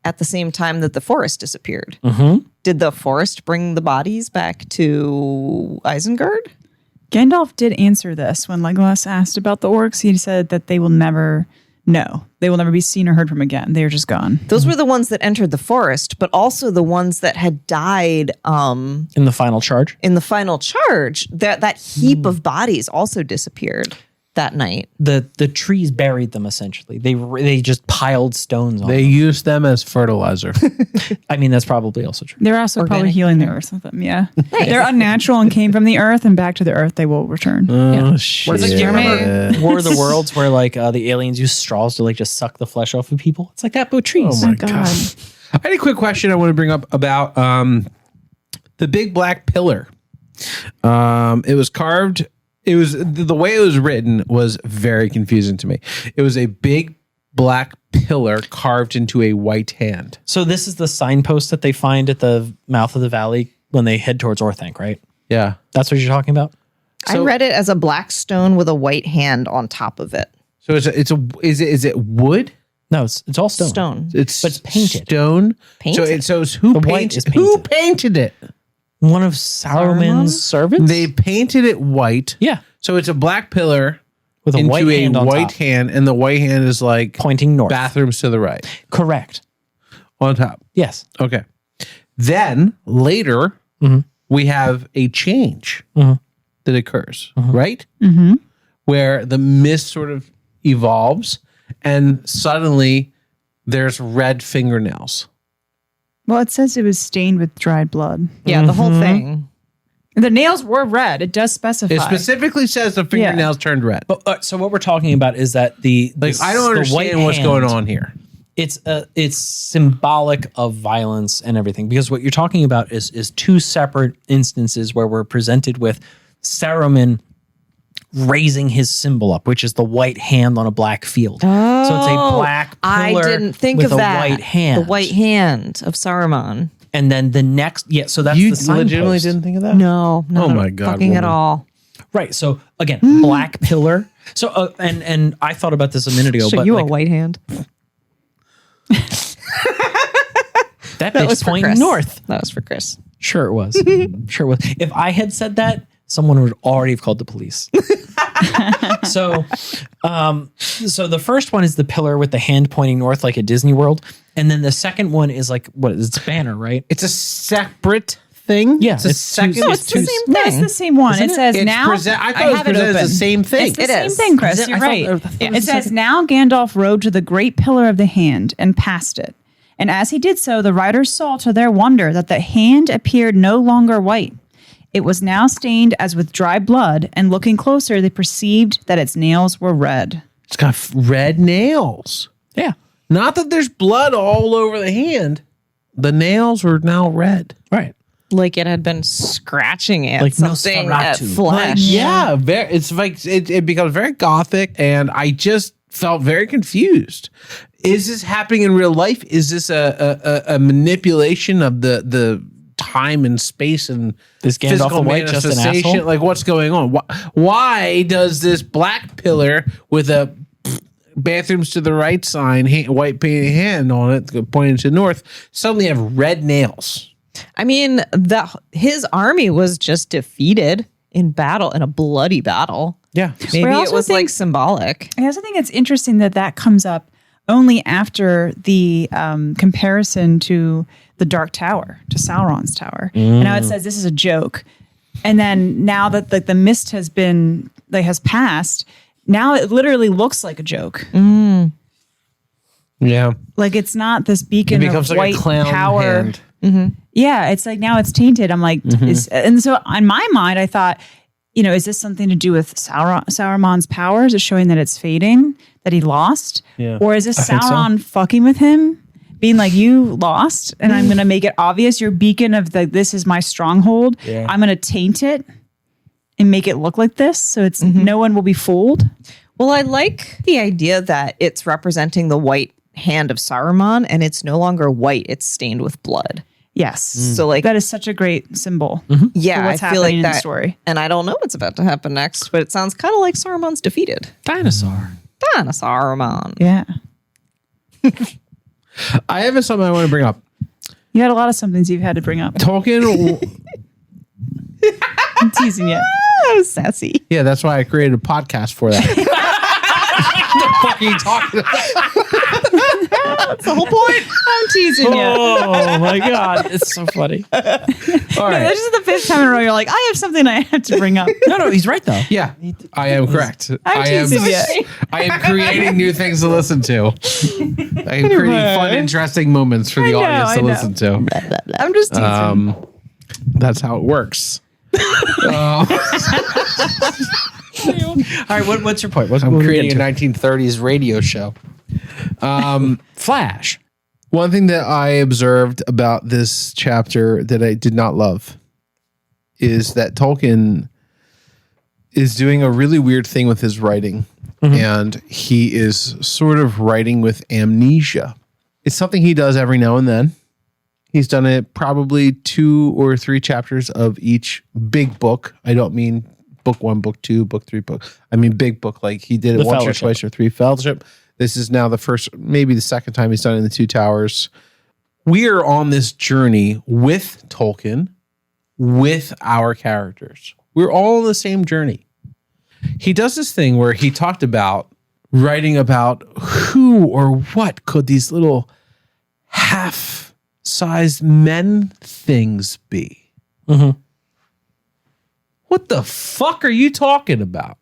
at the same time that the forest disappeared. Did the forest bring the bodies back to Isengard? Gandalf did answer this when Legolas asked about the orcs. He said that they will never know. They will never be seen or heard from again. They are just gone. Those were the ones that entered the forest, but also the ones that had died In the final charge? in the final charge. That heap of bodies also disappeared that night. The trees buried them essentially. They just piled stones on They them. use them as fertilizer. I mean, that's probably also true. They're also probably Organic. healing the earth with them. Yeah. They're unnatural and came from the earth, and back to the earth they will return. Oh, shit. Do you remember War of the Worlds where like the aliens use straws to like just suck the flesh off of people? It's like that, but with trees. Oh my God. I had a quick question I want to bring up about the big black pillar. It was carved. It was the way it was written was very confusing to me. It was a big black pillar carved into a white hand. So this is the signpost that they find at the mouth of the valley when they head towards Orthanc, right? Yeah. That's what you're talking about? I read it as a black stone with a white hand on top of it. So is it wood? No, it's all stone. Stone. But it's painted. Stone. Painted. So it's who The white is Who painted. painted it? One of Saruman's servants? They painted it white. Yeah. So it's a black pillar With a into white hand on white top. hand, and the white hand is like Pointing north. bathrooms to the right Correct. on top. Yes. Okay. Then later we have a change that occurs, right? Where the mist sort of evolves, and suddenly there's red fingernails. Well, it says it was stained with dried blood. Yeah, the whole thing. The nails were red. It does specify. It specifically says the fingernails turned red. But, so what we're talking about is that the I don't the white understand what's hand, going on here. It's symbolic of violence and everything, because what you're talking about is two separate instances where we're presented with Saruman raising his symbol up, which is the white hand on a black field. So it's a black pillar I didn't think with of a that. white hand. The white hand of Saruman. And then the next, so that's You the signpost. legitimately didn't think of that? No, not Oh my God, fucking at woman. all. Right. So again, black pillar. So and I thought about this a minute ago, So but you like, a white hand? that That bitch was for pointing Chris. north. That was for Chris. Sure it was. Sure it was. If I had said that, someone would already have called the police. So the first one is the pillar with the hand pointing north like at Disney World. And then the second one is like, what is it? Banner, right? It's a separate thing. Yeah, it's a it's second. two- It's the same No, it's thing. the same one. Isn't It it? says It's now. I thought it was have it presented open. as the same thing. It's the It same is. thing, Chris. Is it? You're I thought- right. I thought it was It the says, second. now Gandalf rode to the great pillar of the hand and passed it. And as he did so, the riders saw to their wonder that the hand appeared no longer white. It was now stained as with dry blood, and looking closer, they perceived that its nails were red. It's got red nails. Yeah. Not that there's blood all over the hand. The nails are now red. Right. Like it had been scratching at Like something at Nosferatu. flesh. Yeah, it's like it becomes very gothic, and I just felt very confused. Is this happening in real life? Is this a manipulation of the time and space and Is Gandalf physical the White just an manifestation? asshole? Like, what's going on? Why does this black pillar with a bathrooms to the right sign, white painted hand on it, pointing to the north, suddenly have red nails? I mean, his army was just defeated in battle, in a bloody battle. Yeah. Maybe I it also was like think- symbolic. I also think it's interesting that comes up only after the comparison to the Dark Tower, to Sauron's tower. And now it says this is a joke. And then now that the mist has passed, now it literally looks like a joke. Yeah. Like it's not this beacon It becomes of like white a clown power. hand. Yeah, it's like now it's tainted. I'm like, and so in my mind, I thought, is this something to do with Saruman's power? Is it showing that it's fading, that he lost? Yeah. Or is this I think so. Sauron fucking with him? Being like, you lost, and I'm going to make it obvious. Your beacon of this is my stronghold. Yeah. I'm going to taint it and make it look like this, so no one will be fooled. Well, I like the idea that it's representing the white hand of Saruman, and it's no longer white; it's stained with blood. Yes. So like That is such a great symbol. yeah, for what's I feel happening like in that the story. And I don't know what's about to happen next, but it sounds kind of like Saruman's defeated. Dinosaur. Saruman. Yeah. I have something I want to bring up. You had a lot of somethings you've had to bring up. Tolkien. I'm teasing you. That was sassy. Yeah, that's why I created a podcast for that. What the fuck are you talking about? That's the whole point. I'm teasing you. Oh my god, it's so funny. All This right. is the 5th time in a row you're like, I have something I have to bring up. No, he's right though. Yeah, I am correct. I'm teasing you. I am creating new things to listen to. I am creating fun, interesting moments for the audience to listen to. I'm just teasing. That's how it works. All right, what's your point? I'm creating a 1930s radio show. Flash. One thing that I observed about this chapter that I did not love is that Tolkien is doing a really weird thing with his writing. And he is sort of writing with amnesia. It's something he does every now and then. He's done it probably 2 or 3 chapters of each big book. I don't mean book 1, book 2, book 3, book. I mean big book. Like he did it The once Fellowship. or twice or 3 Fellowship. This is now the first, maybe the second time he's done it in the 2 Towers. We are on this journey with Tolkien, with our characters. We're all on the same journey. He does this thing where he talked about writing about who or what could these little half-sized men things be. What the fuck are you talking about?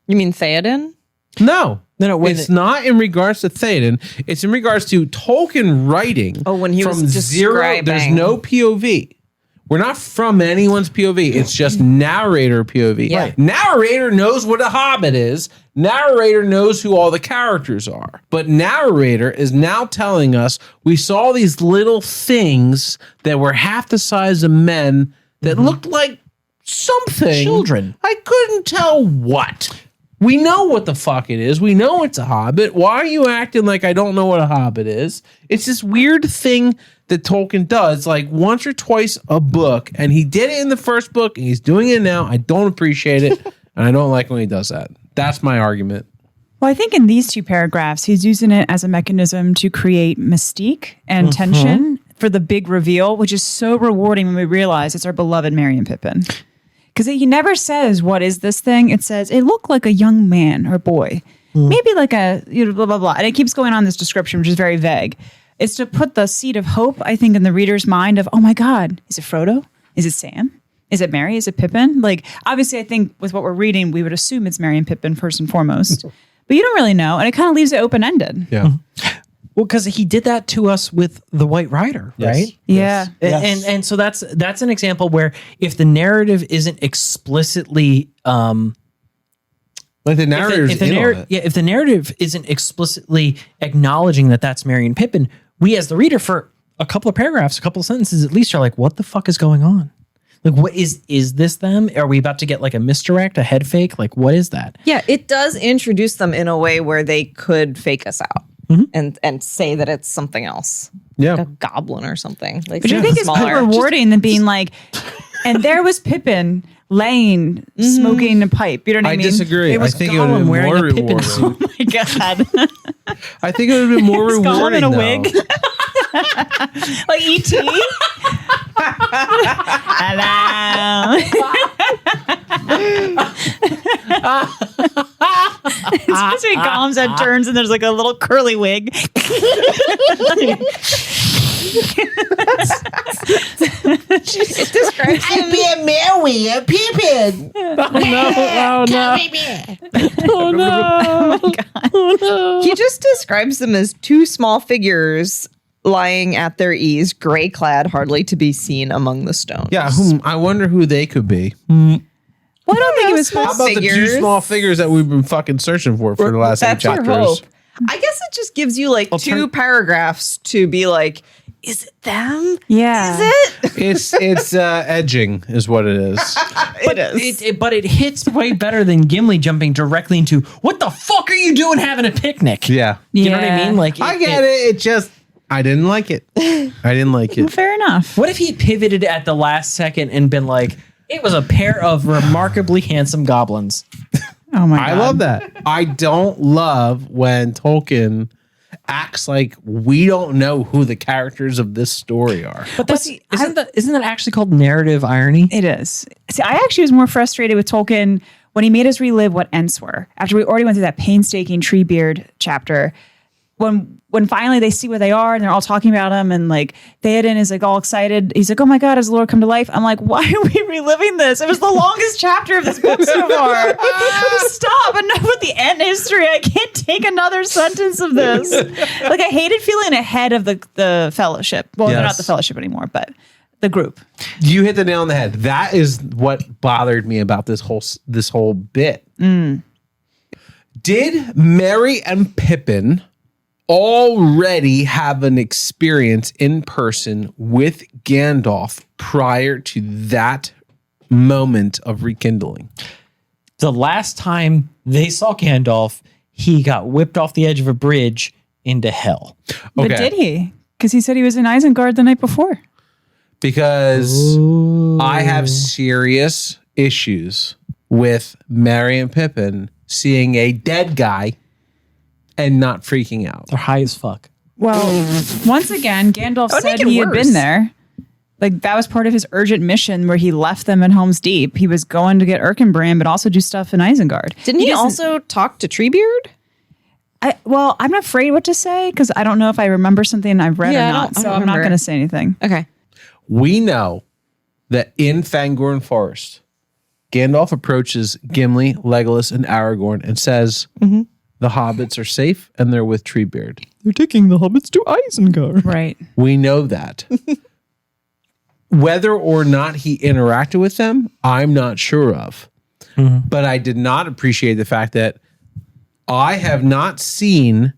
You mean Theoden? No. No, It's not in regards to Theoden. It's in regards to Tolkien writing. Oh, when he was zero, there's describing- no POV. We're not from anyone's POV. It's just narrator POV. Yeah. Narrator knows what a hobbit is. Narrator knows who all the characters are. But narrator is now telling us we saw these little things that were half the size of men that looked like something. Children. I couldn't tell what. We know what the fuck it is. We know it's a hobbit. Why are you acting like I don't know what a hobbit is? It's this weird thing that Tolkien does like once or twice a book, and he did it in the first book and he's doing it now. I don't appreciate it, and I don't like when he does that. That's my argument. Well, I think in these 2 paragraphs, he's using it as a mechanism to create mystique and tension for the big reveal, which is so rewarding when we realize it's our beloved Merry and Pippin. Because he never says, what is this thing? It says, it looked like a young man or boy. Maybe like a, blah, blah, blah. And it keeps going on this description, which is very vague. It's to put the seed of hope, I think, in the reader's mind of, oh my God, is it Frodo? Is it Sam? Is it Merry? Is it Pippin? Like, obviously, I think with what we're reading, we would assume it's Merry and Pippin first and foremost. But you don't really know. And it kind of leaves it open-ended. Yeah. Well, because he did that to us with the White Rider, right? Yeah. And so that's an example where if the narrative isn't explicitly Like the narrator's if the in on it. if the narrative isn't explicitly acknowledging that that's Merry and Pippin, we as the reader for a couple of paragraphs, a couple of sentences at least are like, what the fuck is going on? Like, what is this them? Are we about to get like a misdirect, a head fake? Like, what is that? Yeah, it does introduce them in a way where they could fake us out and say that it's something else. Yeah. Like a goblin or something. Like Which I think is more smaller. rewarding than being like, and there was Pippin laying, smoking a pipe. You know what I I mean? disagree. It was I think it would Gollum have been wearing more a Pippin rewarding. suit. Oh my God. I think it would have been more Gollum rewarding. in a though. wig. Like E.T. Hello. Especially when Gollum's head turns and there's like a little curly wig. It describes him. Be a Mary, a Pippin. He just describes them as 2 small figures lying at their ease, gray clad, hardly to be seen among the stones. Yeah, I wonder who they could be. Well, I don't think it was small How about the 2 small figures that we've been fucking searching for the last 8 That's your chapters? hope. I guess it just gives you like 2 paragraphs to be like, is it them? Yeah. Is it? It's edging is what it is. But it hits way better than Gimli jumping directly into, what the fuck are you doing having a picnic? Yeah. You know what I mean? Like, I get it. It just, I didn't like it. I didn't like it. Fair enough. What if he pivoted at the last second and been like, it was a pair of remarkably handsome goblins? Oh my God. I love that. I don't love when Tolkien acts like we don't know who the characters of this story are. But that's, isn't that actually called narrative irony? It is. See, I actually was more frustrated with Tolkien when he made us relive what Ents were. After we already went through that painstaking Treebeard chapter, when finally they see where they are and they're all talking about him, and like Theoden is like all excited. He's like, "Oh my God, has the Lord come to life?" I'm like, "Why are we reliving this? It was the longest chapter of this book so far. Stop! Enough with the end history. I can't take another sentence of this." Like, I hated feeling ahead of the Fellowship. Well, they're not the Fellowship anymore, but the group. You hit the nail on the head. That is what bothered me about this whole bit. Did Merry and Pippin already have an experience in person with Gandalf prior to that moment of rekindling? The last time they saw Gandalf, he got whipped off the edge of a bridge into hell. But did he? Because he said he was in Isengard the night before. Because I have serious issues with Merry and Pippin seeing a dead guy and not freaking out. They're high as fuck. Well, once again, Gandalf said he had been there. Like, that was part of his urgent mission where he left them in Helm's Deep. He was going to get Erkenbrand, but also do stuff in Isengard. Didn't he also talk to Treebeard? I'm afraid what to say because I don't know if I remember something I've read or not. So I'm not going to say anything. Okay. We know that in Fangorn Forest, Gandalf approaches Gimli, Legolas, and Aragorn and says, the hobbits are safe and they're with Treebeard. They're taking the hobbits to Isengard. Right. We know that. Whether or not he interacted with them, I'm not sure of. But I did not appreciate the fact that I have not seen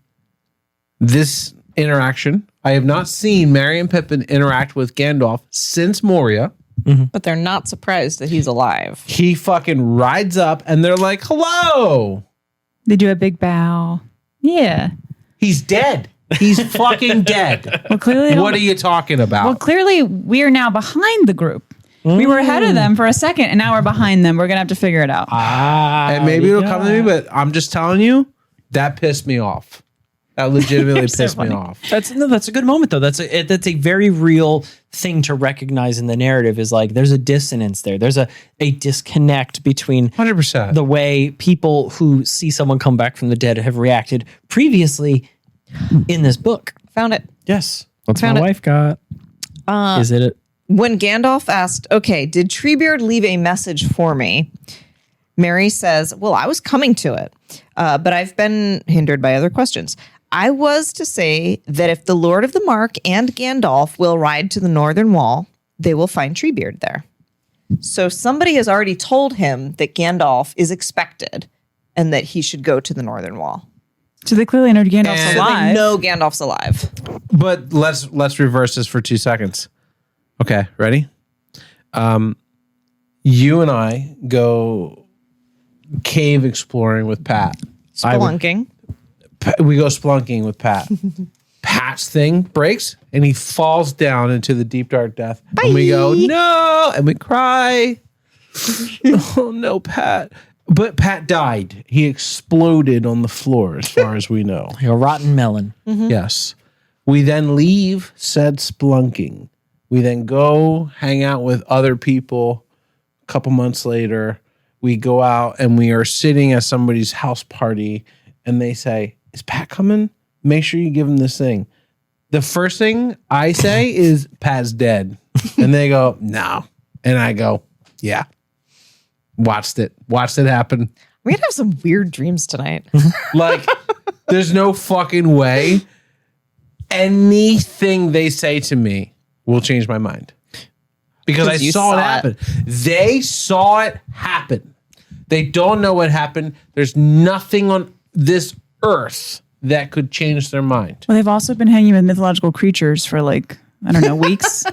this interaction. I have not seen Merry and Pippin interact with Gandalf since Moria. But they're not surprised that he's alive. He fucking rides up and they're like, hello. They do a big bow. Yeah. He's dead. He's fucking dead. Well, clearly, what are you talking about? Well, clearly, we are now behind the group. We were ahead of them for a second, and now we're behind them. We're gonna have to figure it out. And maybe it'll come to me, but I'm just telling you, that pissed me off. That legitimately pissed me off. That's a good moment though. That's a very real thing to recognize in the narrative. Is like there's a dissonance there. There's a disconnect between 100% the way people who see someone come back from the dead have reacted previously in this book. Found it. Yes, that's Found my it. wife got. Is it? When Gandalf asked, okay, did Treebeard leave a message for me? Merry says, well, I was coming to it, but I've been hindered by other questions. I was to say that if the Lord of the Mark and Gandalf will ride to the northern wall, they will find Treebeard there. So somebody has already told him that Gandalf is expected and that he should go to the northern wall. So they clearly know Gandalf's And- alive. They know Gandalf's alive. But let's reverse this for 2 seconds. Okay, ready? You and I go cave exploring with Pat. Spelunking. We go spelunking with Pat. Pat's thing breaks and he falls down into the deep dark death. And we go, no, and we cry. Oh no, Pat. But Pat died. He exploded on the floor as far as we know. Like a rotten melon. Yes. We then leave said spelunking. We then go hang out with other people. A couple months later, we go out and we are sitting at somebody's house party and they say, is Pat coming? Make sure you give him this thing. The first thing I say is Pat's dead. And they go, no. And I go, yeah. Watched it happen. We're going to have some weird dreams tonight. Like, there's no fucking way anything they say to me will change my mind. Because I saw it happen. They saw it happen. They don't know what happened. There's nothing on this earth that could change their mind. Well, they've also been hanging with mythological creatures for like I don't know, weeks.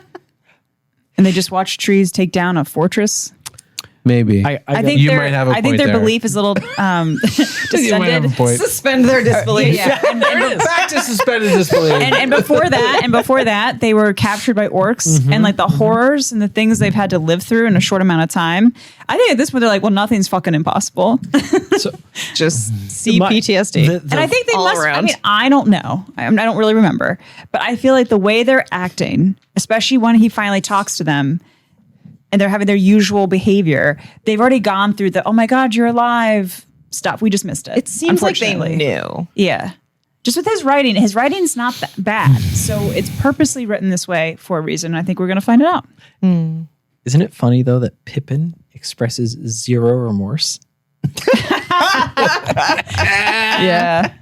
And they just watch trees take down a fortress. Maybe. I think you might have a I think point their there. belief is a little You might have a distended. point. Suspend their disbelief. Yeah. Back to suspended disbelief. And before that, they were captured by orcs and like the horrors and the things they've had to live through in a short amount of time. I think at this point they're like, well, nothing's fucking impossible. Just CPTSD. And I think they all must. around. I mean, I don't know. I don't really remember, but I feel like the way they're acting, especially when he finally talks to them, and they're having their usual behavior, they've already gone through the "oh my god, you're alive" stuff. We just missed it. It seems like they unfortunately. knew. Yeah. Just with his writing's not that bad. So it's purposely written this way for a reason. I think we're going to find it out. Isn't it funny though that Pippin expresses zero remorse? Yeah.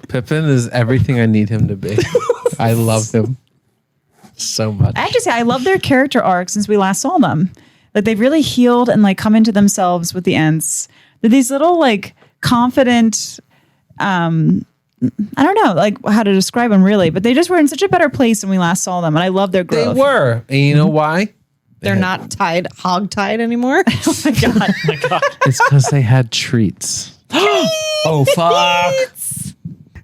Pippin is everything I need him to be. I love him so much. I have to say, I love their character arc since we last saw them. Like they've really healed and like come into themselves with the Ents. They're these little like confident, I don't know like how to describe them really, but they just were in such a better place when we last saw them. And I love their They growth. were. And you know why? They're not hog-tied anymore. Oh my God. It's because they had treats. Oh fuck!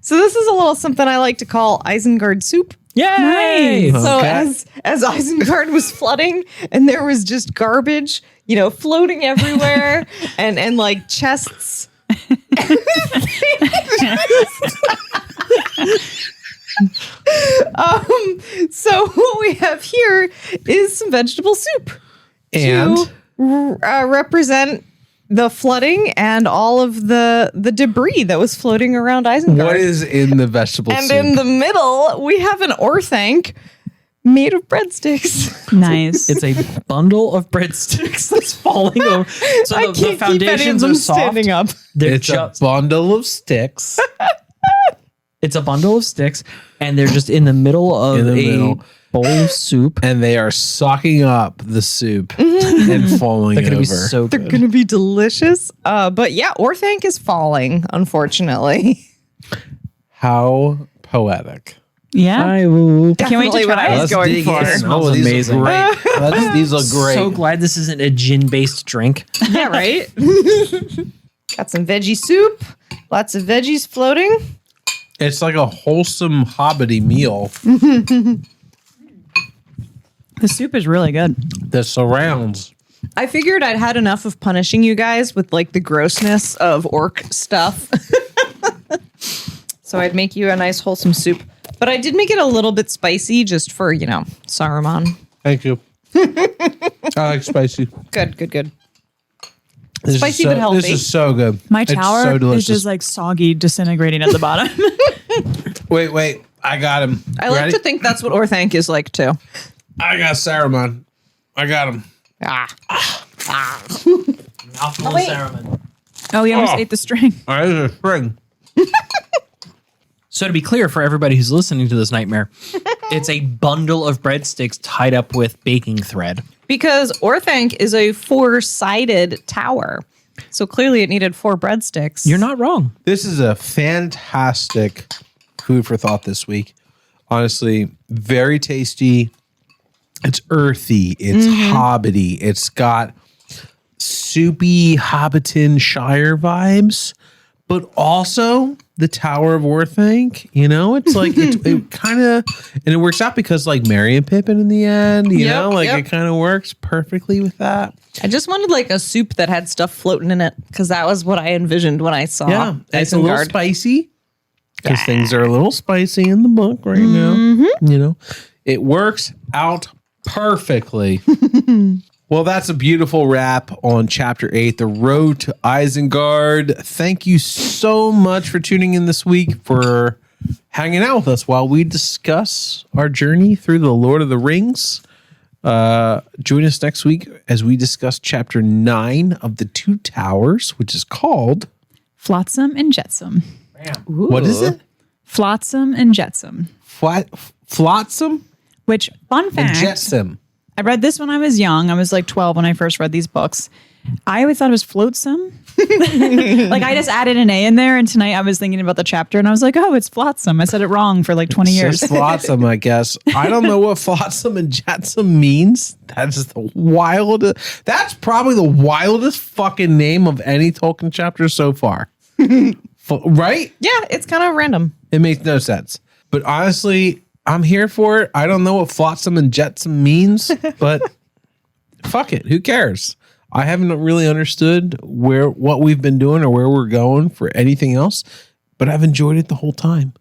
So this is a little something I like to call Isengard soup. Yay! Nice. So Okay. as Isengard was flooding and there was just garbage, floating everywhere and like chests. So what we have here is some vegetable soup And to represent the flooding and all of the debris that was floating around Isengard. what is in the vegetable And soup? in the middle, we have an Orthanc made of breadsticks. Nice. It's a bundle of breadsticks that's falling over. So I the can't keep any of foundations them are soft. standing up. They're It's a just, bundle of sticks. it's a bundle of sticks, and they're just in the middle of In the a middle. bowl of soup. And they are sucking up the soup and falling They're over. gonna be so They're good. going to be delicious. But yeah, Orthanc is falling, unfortunately. How poetic. Yeah. I will. Can't wait to Definitely what try I it. was going dig for. in. Smells these amazing. Are great. These look great. So glad this isn't a gin-based drink. Yeah, right? Got some veggie soup. Lots of veggies floating. It's like a wholesome hobbity meal The soup is really good. that surrounds. I figured I'd had enough of punishing you guys with like the grossness of orc stuff. So I'd make you a nice wholesome soup. But I did make it a little bit spicy just for, Saruman. Thank you. I like spicy. Good. This is Spicy so- but healthy. This is so good. My It's tower so is delicious. just like soggy, disintegrating at the bottom. Wait. I got him. I like to think that's what Orthanc is like too. I got Saruman. I got him. Mouthful of Saruman. Oh, he almost ate the string. All right, this is a spring. So to be clear for everybody who's listening to this nightmare, it's a bundle of breadsticks tied up with baking thread. Because Orthanc is a 4-sided tower. So clearly it needed 4 breadsticks. You're not wrong. This is a fantastic food for thought this week. Honestly, very tasty. It's earthy. It's hobbity. It's got soupy Hobbiton Shire vibes, but also the Tower of Orthanc. It's like it kind of, and it works out because like Merry and Pippin in the end. It kind of works perfectly with that. I just wanted like a soup that had stuff floating in it because that was what I envisioned when I saw Yeah, it's a little Isengard. spicy because things are a little spicy in the book right now. It works out perfectly. Well, that's a beautiful wrap on Chapter 8, The Road to Isengard. Thank you so much for tuning in this week, for hanging out with us while we discuss our journey through the Lord of the Rings. Join us next week as we discuss Chapter 9 of the Two Towers, which is called... Flotsam and Jetsam. What is it? Flotsam and Jetsam. Flotsam Which, fun and fact, Jetsam. I read this when I was young. I was like 12 when I first read these books. I always thought it was flotsam. Like I just added an A in there, and tonight I was thinking about the chapter and I was like, oh, it's flotsam. I said it wrong for like 20 years. Just flotsam, I guess. I don't know what flotsam and jetsam means. That's the wildest. That's probably the wildest fucking name of any Tolkien chapter so far. Right? Yeah, it's kind of random. It makes no sense. But honestly, I'm here for it. I don't know what flotsam and jetsam means, but fuck it. Who cares? I haven't really understood what we've been doing or where we're going for anything else, but I've enjoyed it the whole time.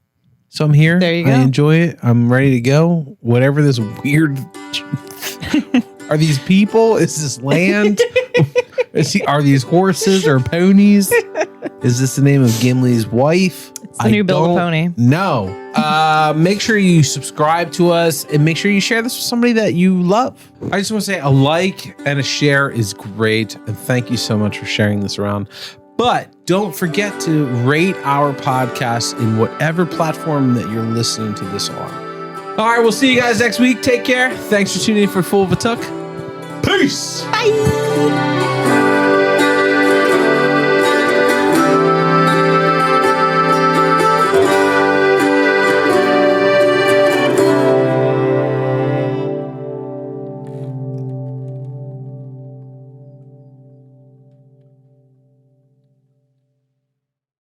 So I'm here. There you go. I enjoy it. I'm ready to go. Whatever this weird are these people? Is this land? Are these horses or ponies? Is this the name of Gimli's wife? It's the new Build a Pony. No. Make sure you subscribe to us and make sure you share this with somebody that you love. I just want to say a like and a share is great. And thank you so much for sharing this around. But don't forget to rate our podcast in whatever platform that you're listening to this on. All right, we'll see you guys next week. Take care. Thanks for tuning in for Full of a Tuck. Peace. Bye.